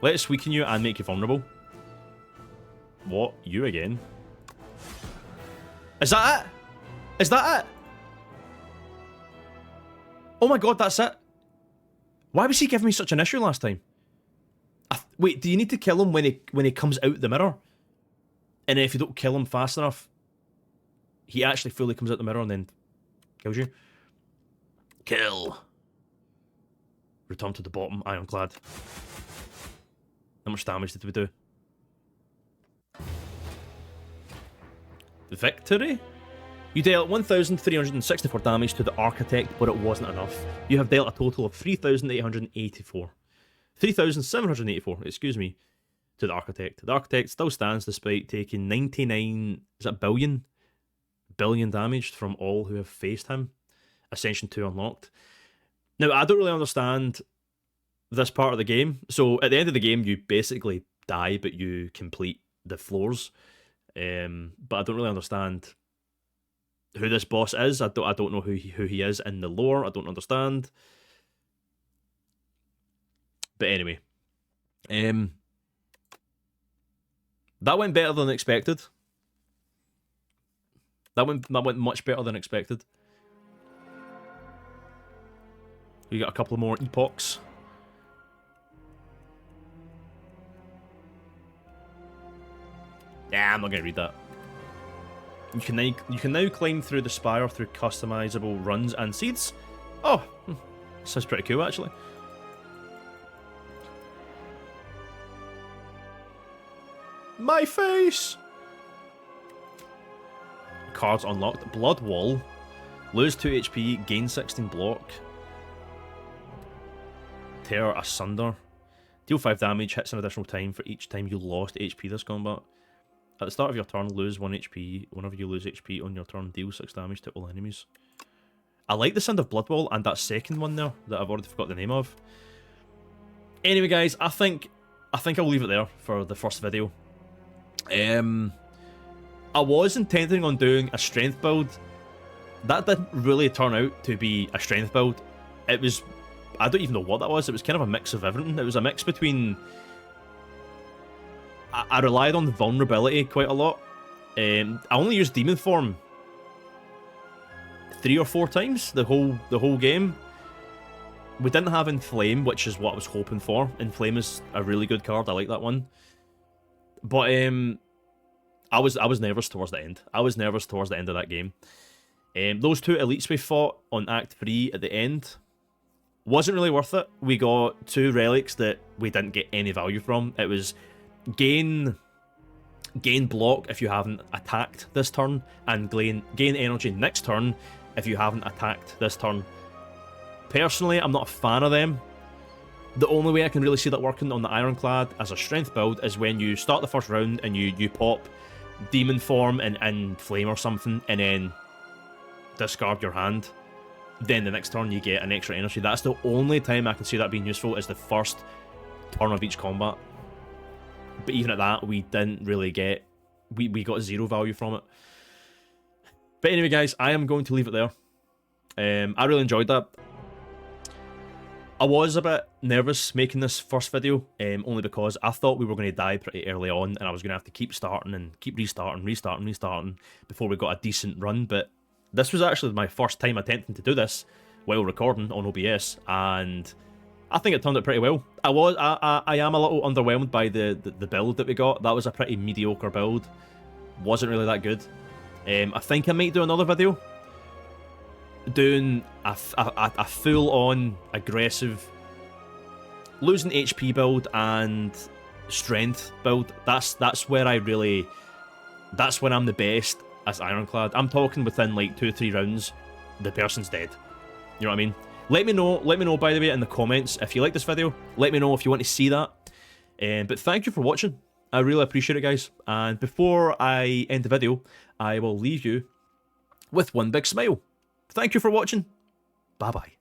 Let's weaken you and make you vulnerable. What? You again? Is that it? Is that it? Oh my god, that's it. Why was he giving me such an issue last time? Wait, do you need to kill him when he comes out the mirror? And then if you don't kill him fast enough, he actually fully comes out the mirror and then kills you? Kill. Return to the bottom, Ironclad. How much damage did we do? Victory? You dealt 1,364 damage to the Architect, but it wasn't enough. You have dealt a total of 3,884. 3,784, excuse me, to the Architect. The Architect still stands despite taking 99, is that billion? Billion damage from all who have faced him. Ascension 2 unlocked. Now, I don't really understand this part of the game. So, at the end of the game, you basically die, but you complete the floors. But I don't really understand who this boss is. I don't know who he is in the lore. I don't understand. But anyway. That went better than expected. That went much better than expected. We got a couple more epochs. Yeah, I'm not gonna read that. You can now climb through the Spire through customizable runs and seeds. Oh, sounds pretty cool actually. My face. Cards unlocked. Blood Wall. Lose 2 HP, gain 16 block. Tear Asunder. Deal 5 damage, hits an additional time for each time you lost HP this combat. At the start of your turn, lose 1 HP. Whenever you lose HP on your turn, deal 6 damage to all enemies. I like the sound of Blood Wall and that second one there that I've already forgot the name of. Anyway, guys, I think I'll leave it there for the first video. I was intending on doing a strength build. That didn't really turn out to be a strength build. It was, I don't even know what that was. It was kind of a mix of everything. It was a mix between I relied on vulnerability quite a lot. I only used demon form 3 or 4 times the whole game. We didn't have Inflame, which is what I was hoping for. Inflame is a really good card. I like that one. But I was nervous towards the end. I was nervous towards the end of that game. Those 2 elites we fought on Act 3 at the end wasn't really worth it. We got 2 relics that we didn't get any value from. It was gain block if you haven't attacked this turn, and gain energy next turn if you haven't attacked this turn. Personally, I'm not a fan of them. The only way I can really see that working on the Ironclad as a strength build is when you start the first round and you pop Demon Form and Flame or something, and then discard your hand. Then the next turn you get an extra energy. That's the only time I can see that being useful, is the first turn of each combat. But even at that, we didn't really get... We got 0 value from it. But anyway, guys, I am going to leave it there. I really enjoyed that. I was a bit nervous making this first video, only because I thought we were going to die pretty early on, and I was going to have to keep starting and keep restarting before we got a decent run. But this was actually my first time attempting to do this while recording on OBS, and I think it turned out pretty well. I am a little underwhelmed by the build that we got. That was a pretty mediocre build. Wasn't really that good. I think I might do another video doing a full-on aggressive losing HP build and strength build. That's where I really... That's when I'm the best as Ironclad. I'm talking within like 2-3 rounds, the person's dead. You know what I mean? Let me know, by the way, in the comments if you like this video. Let me know if you want to see that. But thank you for watching. I really appreciate it, guys. And before I end the video, I will leave you with one big smile. Thank you for watching. Bye-bye.